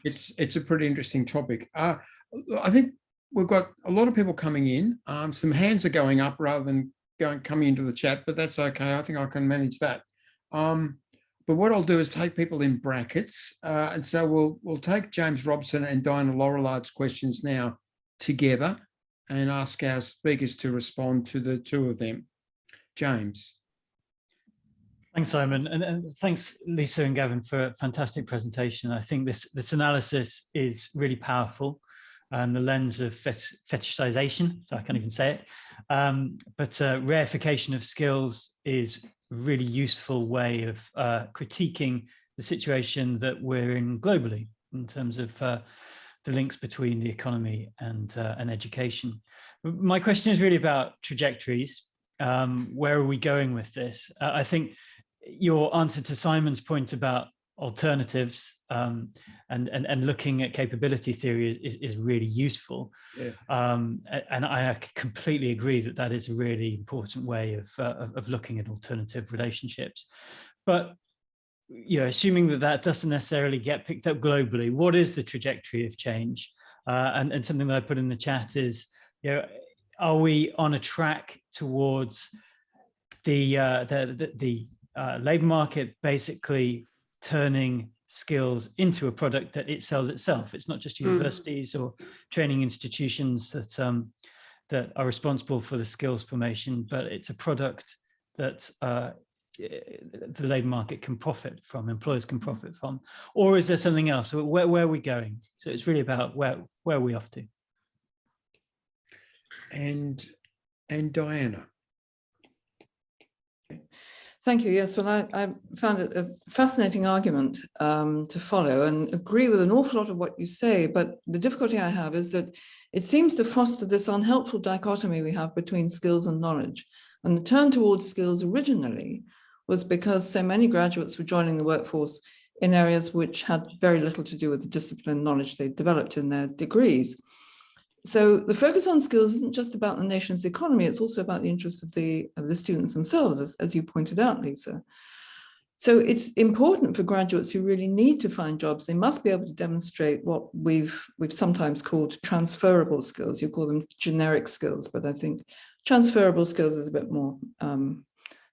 It's a pretty interesting topic. I think we've got a lot of people coming in. Some hands are going up rather than coming into the chat, but that's okay. I think I can manage that. But what I'll do is take people in brackets, and so we'll take James Robson and Diana Laurelard's questions now together, and ask our speakers to respond to the two of them. James. Thanks, Simon, and thanks, Leesa and Gavin, for a fantastic presentation. I think this analysis is really powerful, and the lens of fetishization, so I can't even say it, but reification of skills is a really useful way of critiquing the situation that we're in globally in terms of the links between the economy and education. My question is really about trajectories. Where are we going with this? I think your answer to Simon's point about alternatives and looking at capability theory is really useful. Yeah. And I completely agree that that is a really important way of looking at alternative relationships. But assuming that that doesn't necessarily get picked up globally, what is the trajectory of change? And something that I put in the chat is, are we on a track towards the labour market basically turning skills into a product that it sells itself? It's not just universities or training institutions that are responsible for the skills formation, but it's a product that the labour market can profit from, employers can profit from. Or is there something else? So where are we going? So it's really about where are we off to? And Diana. Thank you. Yes, well, I found it a fascinating argument to follow and agree with an awful lot of what you say. But the difficulty I have is that it seems to foster this unhelpful dichotomy we have between skills and knowledge. And the turn towards skills originally was because so many graduates were joining the workforce in areas which had very little to do with the discipline and knowledge they developed in their degrees. So the focus on skills isn't just about the nation's economy, it's also about the interests of the students themselves, as you pointed out, Leesa. So it's important for graduates who really need to find jobs. They must be able to demonstrate what we've sometimes called transferable skills. You call them generic skills, but I think transferable skills is a bit more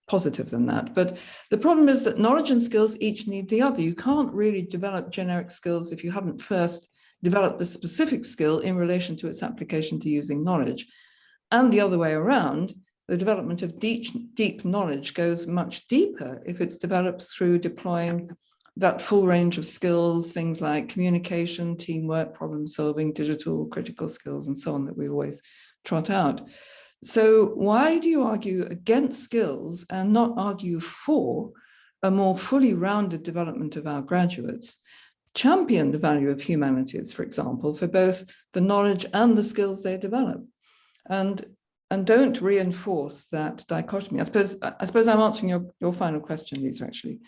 positive than that. But the problem is that knowledge and skills each need the other. You can't really develop generic skills if you haven't first developed the specific skill in relation to its application to using knowledge. And the other way around, the development of deep knowledge goes much deeper if it's developed through deploying that full range of skills, things like communication, teamwork, problem solving, digital, critical skills, and so on that we always trot out. So why do you argue against skills and not argue for a more fully rounded development of our graduates? Champion the value of humanities, for example, for both the knowledge and the skills they develop, and don't reinforce that dichotomy. I suppose I'm answering your final question, Leesa, actually.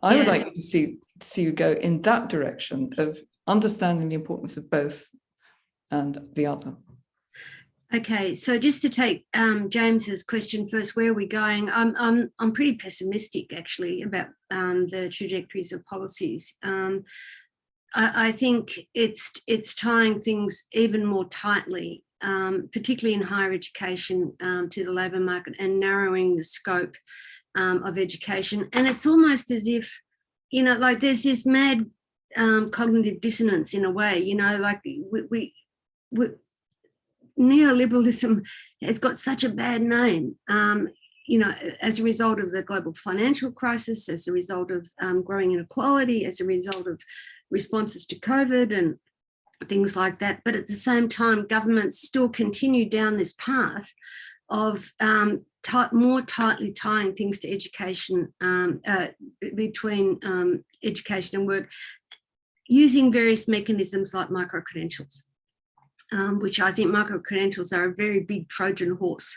I would like to see you go in that direction of understanding the importance of both and the other. Okay, so just to take James's question first, where are we going? I'm pretty pessimistic actually about the trajectories of policies. I think it's tying things even more tightly, particularly in higher education, to the labour market and narrowing the scope of education. And it's almost as if, like there's this mad cognitive dissonance in a way, like neoliberalism has got such a bad name, as a result of the global financial crisis, as a result of growing inequality, as a result of responses to COVID and things like that. But at the same time, governments still continue down this path of more tightly tying things to education, between education and work, using various mechanisms like micro-credentials, which I think micro-credentials are a very big Trojan horse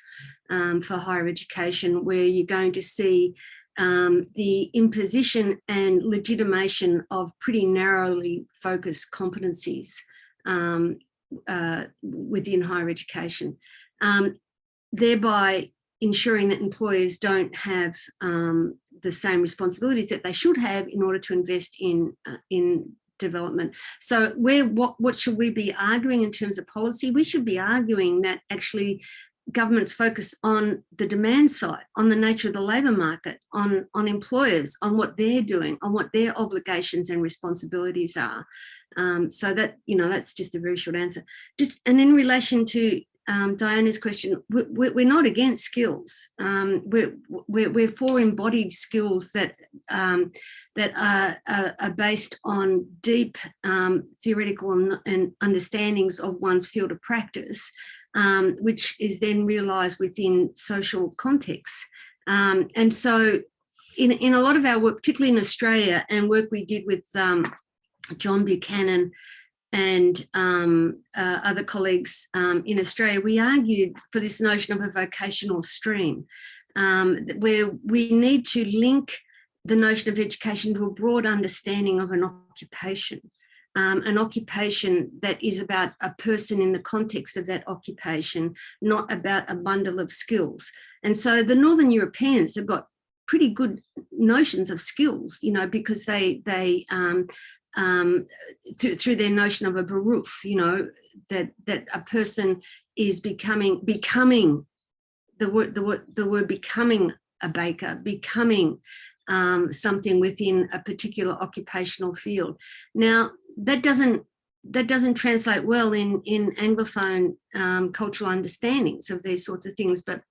for higher education, where you're going to see the imposition and legitimation of pretty narrowly focused competencies within higher education, thereby ensuring that employers don't have the same responsibilities that they should have in order to invest in development. So what should we be arguing in terms of policy? We should be arguing that actually governments focus on the demand side, on the nature of the labour market, on employers, on what they're doing, on what their obligations and responsibilities are. So that, that's just a very short answer. And in relation to Diana's question, we're not against skills. We're for embodied skills that are based on deep theoretical and understandings of one's field of practice, which is then realised within social contexts. And so in a lot of our work, particularly in Australia, and work we did with John Buchanan and other colleagues in Australia, we argued for this notion of a vocational stream, where we need to link the notion of education to a broad understanding of an occupation that is about a person in the context of that occupation, not about a bundle of skills. And so the Northern Europeans have got pretty good notions of skills, because they through their notion of a beruf, that a person is becoming the word becoming a baker, becoming something within a particular occupational field. Now, that doesn't translate well in Anglophone cultural understandings of these sorts of things. But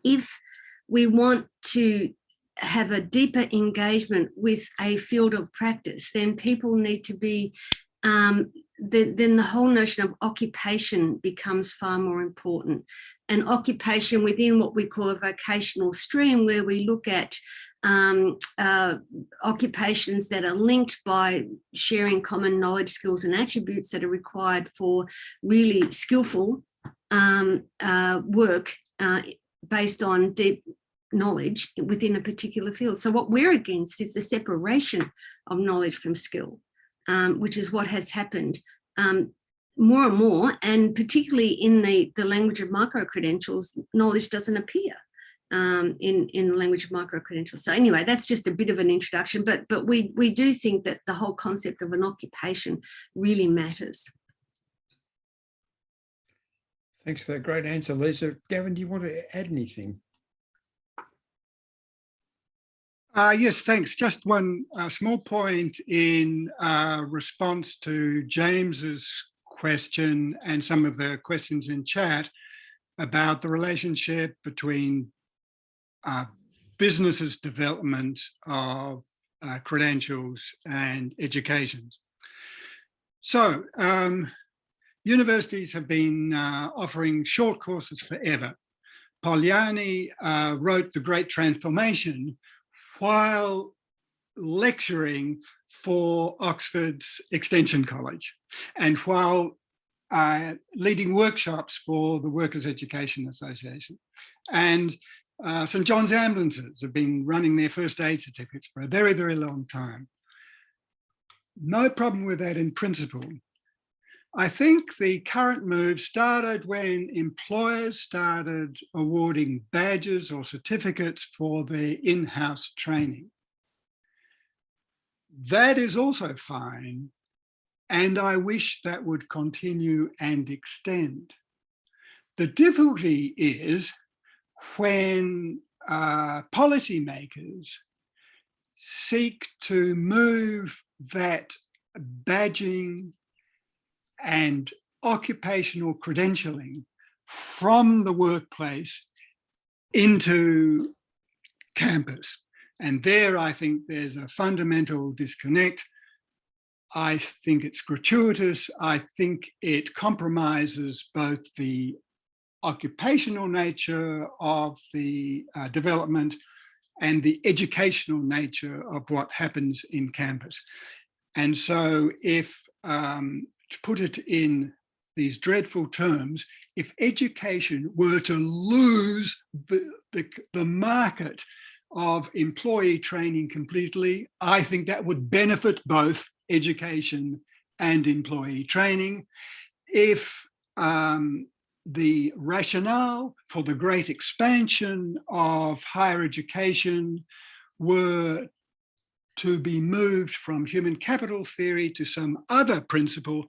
if we want to have a deeper engagement with a field of practice, then people need to be, then the whole notion of occupation becomes far more important. And occupation within what we call a vocational stream, where we look at occupations that are linked by sharing common knowledge, skills and attributes that are required for really skillful work based on deep knowledge within a particular field. So what we're against is the separation of knowledge from skill, which is what has happened more and more, and particularly in the language of micro-credentials, knowledge doesn't appear in the language of micro-credentials. So anyway, that's just a bit of an introduction, but we do think that the whole concept of an occupation really matters. Thanks for that great answer, Leesa. Gavin, do you want to add anything? Yes, thanks. Just one small point in response to James's question and some of the questions in chat about the relationship between businesses' development of credentials and education. So universities have been offering short courses forever. Polanyi wrote The Great Transformation while lecturing for Oxford's Extension College and while leading workshops for the Workers' Education Association. And St John's Ambulances have been running their first aid certificates for a very, very long time. No problem with that in principle. I think the current move started when employers started awarding badges or certificates for their in-house training. That is also fine, and I wish that would continue and extend. The difficulty is when policymakers seek to move that badging and occupational credentialing from the workplace into campus. And there, I think there's a fundamental disconnect. I think it's gratuitous. I think it compromises both the occupational nature of the development and the educational nature of what happens in campus. And so if, to put it in these dreadful terms, if education were to lose the market of employee training completely, I think that would benefit both education and employee training. If the rationale for the great expansion of higher education were to be moved from human capital theory to some other principle,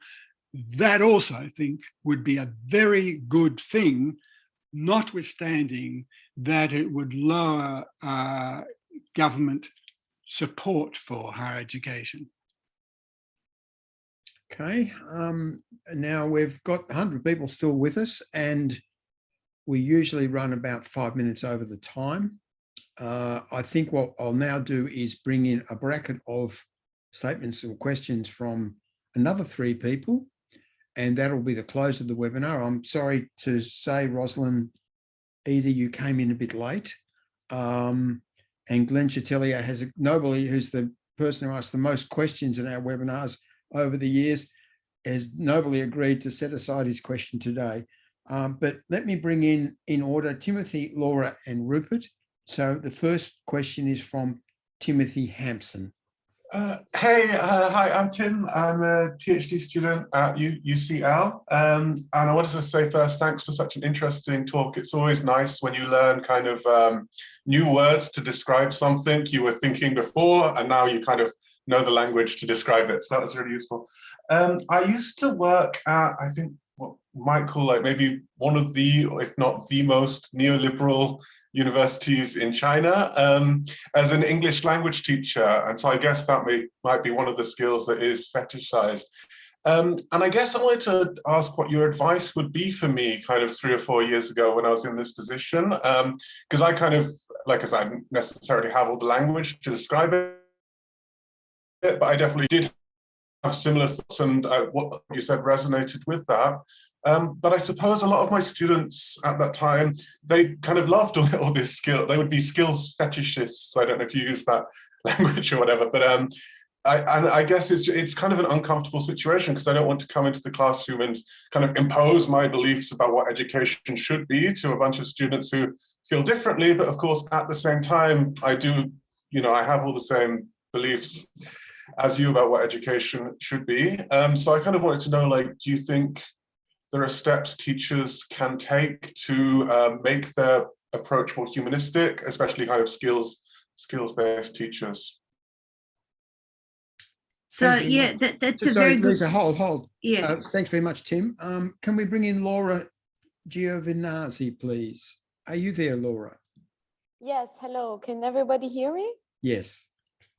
that also, I think, would be a very good thing, notwithstanding that it would lower government support for higher education. Okay, now we've got 100 people still with us, and we usually run about 5 minutes over the time. I think what I'll now do is bring in a bracket of statements or questions from another 3 people, and that'll be the close of the webinar. I'm sorry to say, Rosalind, Eda, you came in a bit late. And Glenn Chatelier has nobly, who's the person who asked the most questions in our webinars over the years, has nobly agreed to set aside his question today. But let me bring in order, Timothy, Laura, and Rupert. So the first question is from Timothy Hampson. Hi, I'm Tim. I'm a PhD student at UCL. And I wanted to say first, thanks for such an interesting talk. It's always nice when you learn kind of new words to describe something you were thinking before, and now you kind of know the language to describe it. So that was really useful. I used to work at, I think, what you might call like maybe one of the, if not the most neoliberal universities in China as an English language teacher. And so I guess that might be one of the skills that is fetishized. And I guess I wanted to ask what your advice would be for me kind of 3 or 4 years ago when I was in this position. Because I kind of, like I said, I didn't necessarily have all the language to describe it, but I definitely did have similar thoughts, and what you said resonated with that. But I suppose a lot of my students at that time, they kind of loved all this skill. They would be skills fetishists. I don't know if you use that language or whatever, but I guess it's kind of an uncomfortable situation because I don't want to come into the classroom and kind of impose my beliefs about what education should be to a bunch of students who feel differently. But of course, at the same time, I do, I have all the same beliefs as you about what education should be. So I kind of wanted to know, like, do you think there are steps teachers can take to make their approach more humanistic, especially kind of skills-based teachers? So yeah, that's a very good. Leesa, hold. Yeah. Thanks very much, Tim. Can we bring in Laura Giovinazzi, please? Are you there, Laura? Yes, hello. Can everybody hear me? Yes.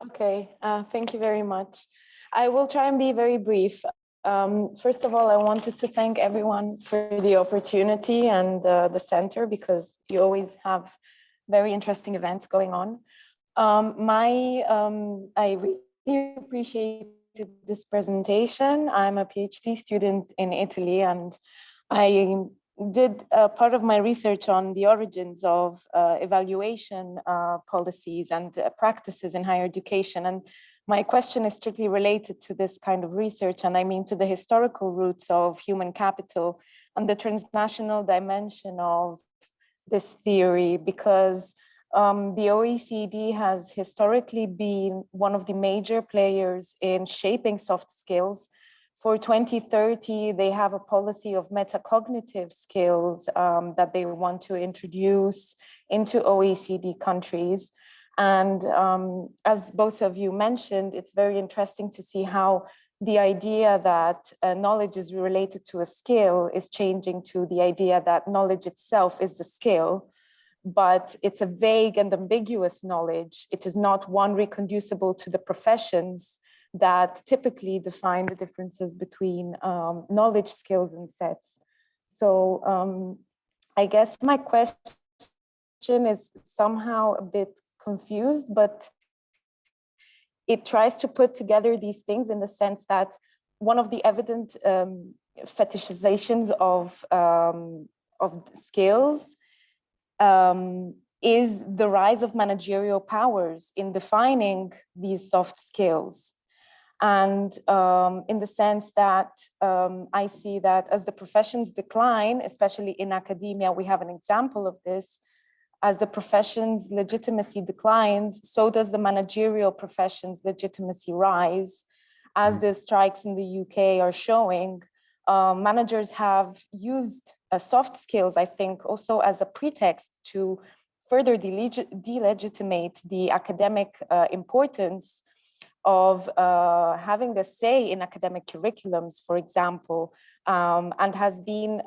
Okay, thank you very much. I will try and be very brief. First of all, I wanted to thank everyone for the opportunity and the center, because you always have very interesting events going on. I really appreciated this presentation. I'm a PhD student in Italy, and I did part of my research on the origins of evaluation policies and practices in higher education. And my question is strictly related to this kind of research, and I mean to the historical roots of human capital and the transnational dimension of this theory, because the OECD has historically been one of the major players in shaping soft skills. For 2030, they have a policy of metacognitive skills that they want to introduce into OECD countries. And as both of you mentioned, it's very interesting to see how the idea that knowledge is related to a skill is changing to the idea that knowledge itself is the skill, but it's a vague and ambiguous knowledge. It is not one reconducible to the professions that typically define the differences between knowledge, skills, and sets. So I guess my question is somehow a bit confused, but it tries to put together these things in the sense that one of the evident fetishizations of skills is the rise of managerial powers in defining these soft skills. And in the sense that I see that as the professions decline, especially in academia, we have an example of this. As the profession's legitimacy declines, so does the managerial profession's legitimacy rise. As the strikes in the UK are showing, managers have used soft skills, I think, also as a pretext to further delegitimate the academic importance of having a say in academic curriculums, for example, and has been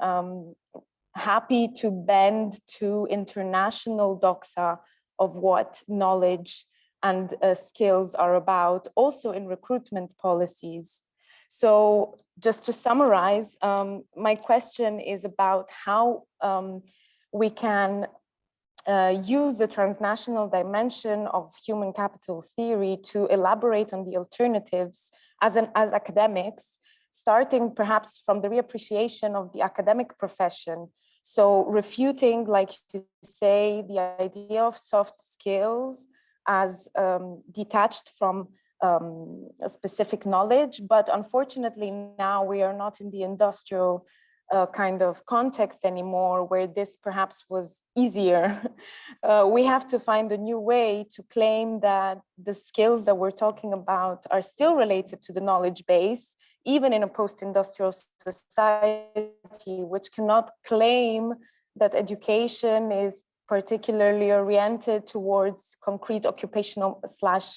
happy to bend to international doxa of what knowledge and skills are about, also in recruitment policies. So just to summarize, my question is about how we can use the transnational dimension of human capital theory to elaborate on the alternatives as academics, starting perhaps from the reappreciation of the academic profession. So refuting, like you say, the idea of soft skills as detached from a specific knowledge, but unfortunately now we are not in the industrial kind of context anymore, where this perhaps was easier. We have to find a new way to claim that the skills that we're talking about are still related to the knowledge base, even in a post-industrial society, which cannot claim that education is particularly oriented towards concrete occupational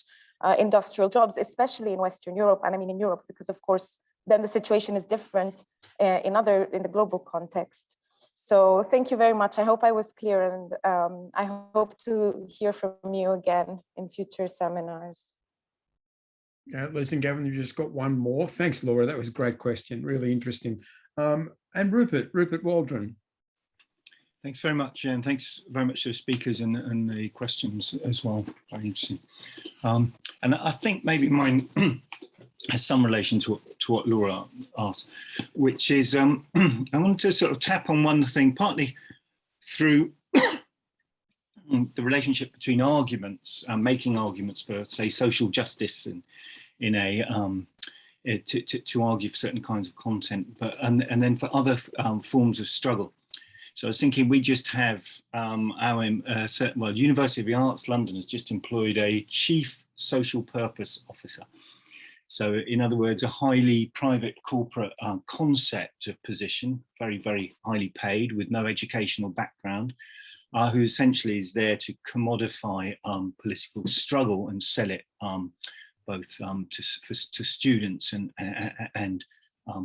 / industrial jobs, especially in Western Europe. And I mean in Europe, because of course, then the situation is different in the global context. So thank you very much. I hope I was clear, and I hope to hear from you again in future seminars. Listen, Gavin, you just got one more. Thanks, Laura. That was a great question. Really interesting. And Rupert Waldron. Thanks very much, and thanks very much to the speakers and the questions as well. Very interesting. And I think maybe mine has some relation to what Laura asked, which is I wanted to sort of tap on one thing, partly through the relationship between arguments, making arguments for, say, social justice and in a to argue for certain kinds of content, but and then for other forms of struggle. So I was thinking, we just have University of the Arts London has just employed a chief social purpose officer. So in other words, a highly private corporate concept of position, very, very highly paid with no educational background, who essentially is there to commodify political struggle and sell it both to students and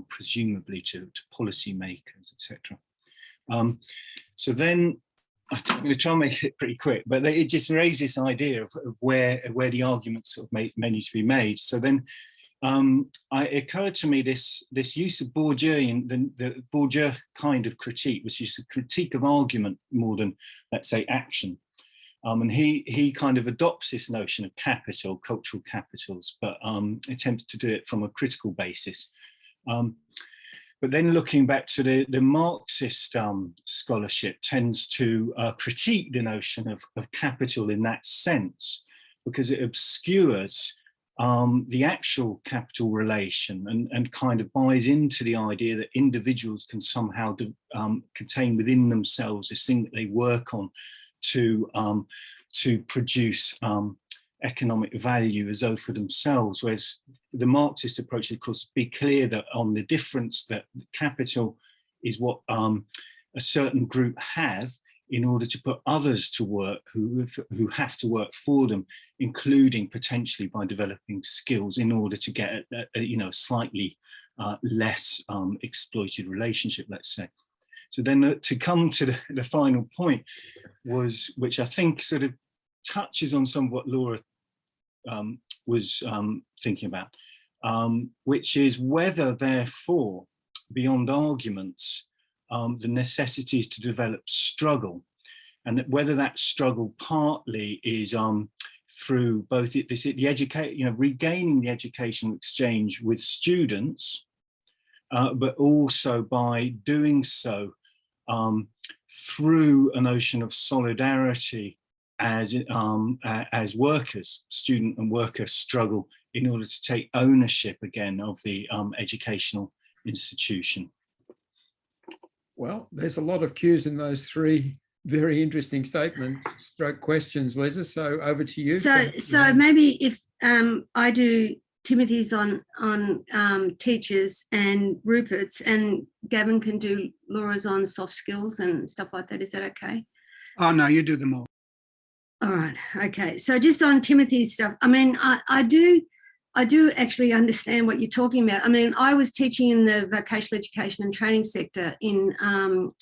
presumably to policymakers, etc. So then I'm going to try and make it pretty quick, but it just raises this idea of where the arguments sort of may need to be made. So then it occurred to me this use of Bourdieu, the Bourdieu kind of critique, which is a critique of argument more than, let's say, action. And he kind of adopts this notion of capital, cultural capitals, but attempts to do it from a critical basis. But then looking back to the Marxist scholarship tends to critique the notion of capital in that sense, because it obscures the actual capital relation and kind of buys into the idea that individuals can somehow contain within themselves this thing that they work on to produce economic value as though for themselves, whereas the Marxist approach, of course, be clear that on the difference that capital is what a certain group have in order to put others to work who have to work for them, including potentially by developing skills in order to get a slightly less exploited relationship, let's say. So then to come to the final point was, which I think sort of touches on some of what Laura was thinking about, which is whether, therefore, beyond arguments, the necessities to develop struggle, and that whether that struggle partly is through both the education, regaining the educational exchange with students, but also by doing so through a notion of solidarity as workers, student and worker struggle in order to take ownership again of the educational institution. Well, there's a lot of cues in those three very interesting statements, stroke questions, Leesa. So over to you. So maybe if I do Timothy's on teachers and Rupert's, and Gavin can do Laura's on soft skills and stuff like that. Is that okay? Oh, no, you do them all. All right. Okay. So just on Timothy's stuff, I mean, I do actually understand what you're talking about. I mean, I was teaching in the vocational education and training sector in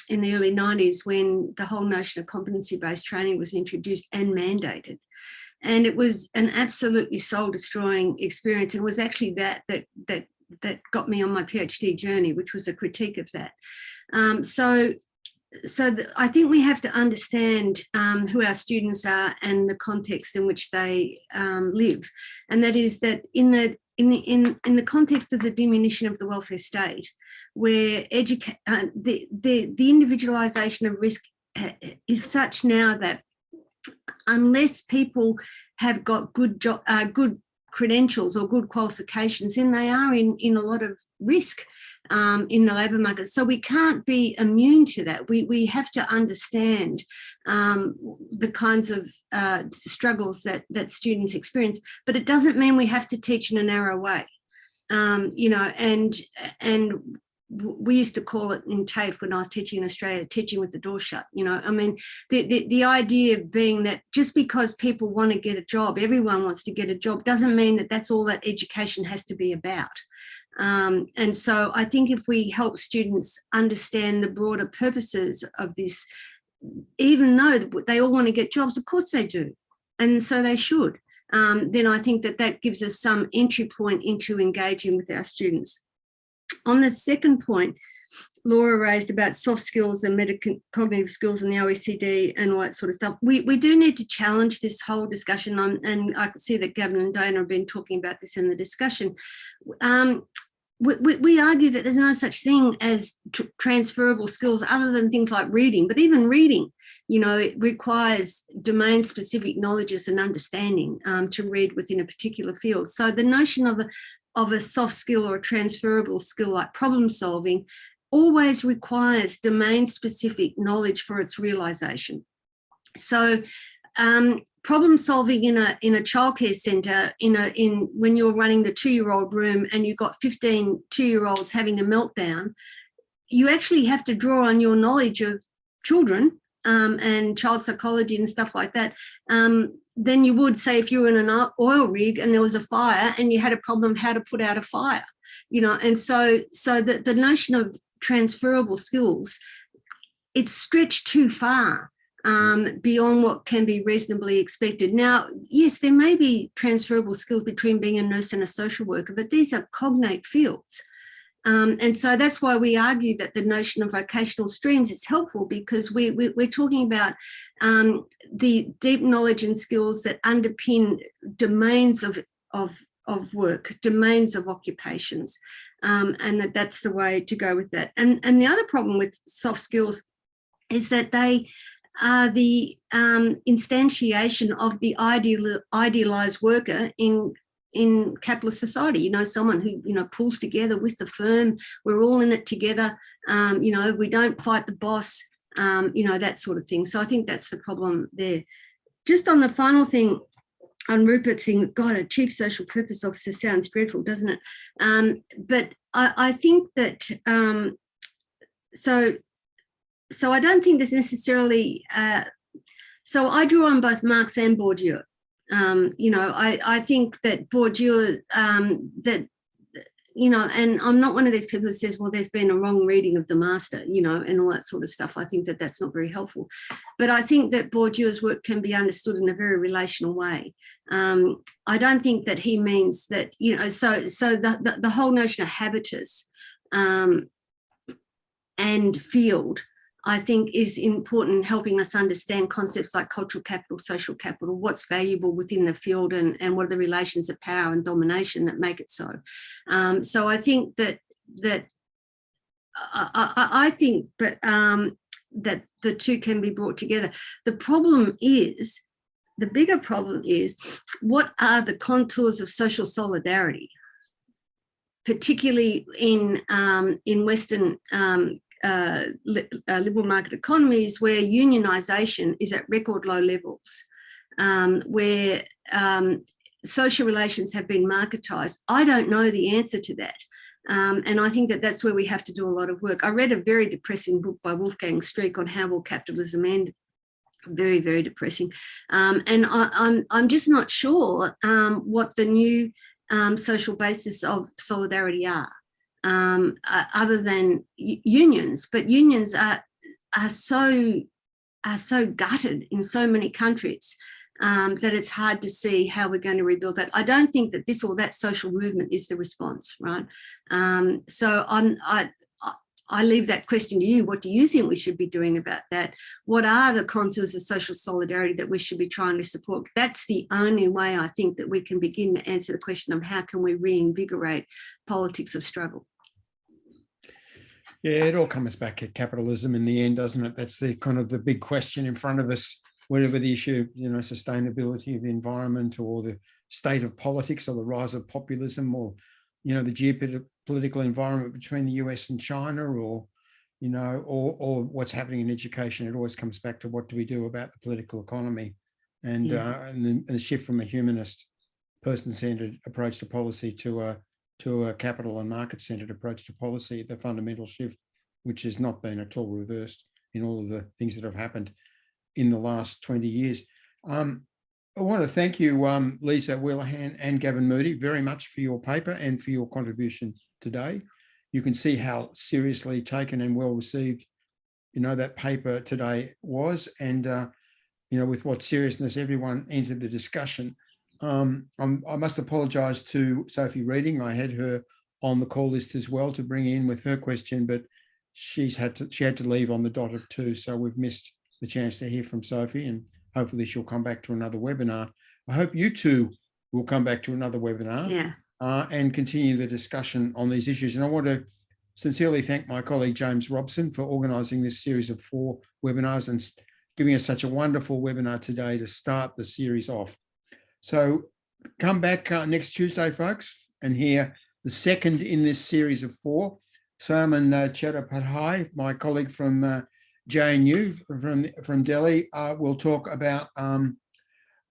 the early 90s when the whole notion of competency-based training was introduced and mandated. And it was an absolutely soul-destroying experience. And it was actually that got me on my PhD journey, which was a critique of that. So I think we have to understand who our students are and the context in which they live, and that is that in the context of the diminution of the welfare state, where the individualisation of risk is such now that unless people have got good credentials or good qualifications, then they are in a lot of risk in the labour market. So we can't be immune to that. We have to understand the kinds of struggles that students experience, but it doesn't mean we have to teach in a narrow way. And we used to call it in TAFE when I was teaching in Australia, teaching with the door shut. I mean, the idea being that just because people want to get a job, everyone wants to get a job, doesn't mean that that's all that education has to be about. And so I think if we help students understand the broader purposes of this, even though they all want to get jobs, of course they do, and so they should, then I think that gives us some entry point into engaging with our students. On the second point, Laura raised about soft skills and metacognitive skills in the OECD and all that sort of stuff. We do need to challenge this whole discussion, and I can see that Gavin and Dana have been talking about this in the discussion. We argue that there's no such thing as transferable skills other than things like reading, but even reading, it requires domain-specific knowledges and understanding to read within a particular field. So the notion of a soft skill or a transferable skill like problem solving always requires domain-specific knowledge for its realisation. So problem solving in a childcare centre, when you're running the 2-year-old room and you've got 15 2-year-olds having a meltdown, you actually have to draw on your knowledge of children and child psychology and stuff like that. Then you would say if you were in an oil rig and there was a fire and you had a problem how to put out a fire, and so the notion of transferable skills, it's stretched too far beyond what can be reasonably expected. Now, yes, there may be transferable skills between being a nurse and a social worker, but these are cognate fields. And so that's why we argue that the notion of vocational streams is helpful, because we're talking about the deep knowledge and skills that underpin domains of work, domains of occupations, and that's the way to go with that. And the other problem with soft skills is that they are the instantiation of the idealised worker in capitalist society, someone who, pulls together with the firm, we're all in it together, we don't fight the boss, that sort of thing. So I think that's the problem there. Just on the final thing, on Rupert's thing, God, a chief social purpose officer sounds dreadful, doesn't it? But I think that, so I don't think there's necessarily, so I draw on both Marx and Bourdieu. I think that Bourdieu, and I'm not one of these people who says, well, there's been a wrong reading of the master, and all that sort of stuff. I think that that's not very helpful. But I think that Bourdieu's work can be understood in a very relational way. I don't think that he means that, so the whole notion of habitus, and field, I think, is important in helping us understand concepts like cultural capital, social capital, what's valuable within the field, and what are the relations of power and domination that make it so. So I think that that the two can be brought together. The bigger problem is, what are the contours of social solidarity, particularly in Western liberal market economies, where unionisation is at record low levels, where social relations have been marketised. I don't know the answer to that. And I think that that's where we have to do a lot of work. I read a very depressing book by Wolfgang Streeck on how will capitalism end. Very, very depressing. And I'm just not sure what the new social basis of solidarity are, other than unions. But unions are so gutted in so many countries that it's hard to see how we're going to rebuild that. I don't think that this or that social movement is the response, right? So I leave that question to you. What do you think we should be doing about that? What are the contours of social solidarity that we should be trying to support? That's the only way I think that we can begin to answer the question of how can we reinvigorate politics of struggle. Yeah, it all comes back to capitalism in the end, doesn't it? That's the kind of the big question in front of us, whatever the issue, sustainability of the environment, or the state of politics, or the rise of populism, or, the geopolitical environment between the US and China, or, or what's happening in education. It always comes back to what do we do about the political economy, and the shift from a humanist, person-centered approach to policy to a capital and market-centered approach to policy, the fundamental shift, which has not been at all reversed in all of the things that have happened in the last 20 years. I want to thank you, Leesa, Wheelahan and Gavin Moodie, very much for your paper and for your contribution today. You can see how seriously taken and well received, that paper today was, and, with what seriousness everyone entered the discussion. I must apologise to Sophie Reading. I had her on the call list as well to bring in with her question, but she had to leave on the dot of 2, so we've missed the chance to hear from Sophie, and hopefully she'll come back to another webinar. I hope you too will come back to another webinar and continue the discussion on these issues. And I want to sincerely thank my colleague James Robson for organising this series of 4 webinars and giving us such a wonderful webinar today to start the series off. So come back next Tuesday, folks, and hear the second in this series of 4. Salman Chattopadhyay, my colleague from JNU from Delhi, will talk about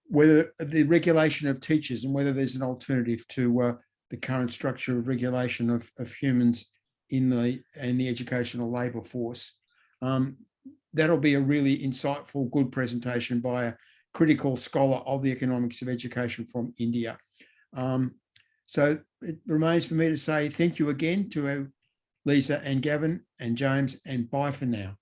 whether the regulation of teachers and whether there's an alternative to the current structure of regulation of humans in the educational labour force. That'll be a really insightful, good presentation by a critical scholar of the economics of education from India. So it remains for me to say thank you again to Leesa and Gavin and James, and bye for now.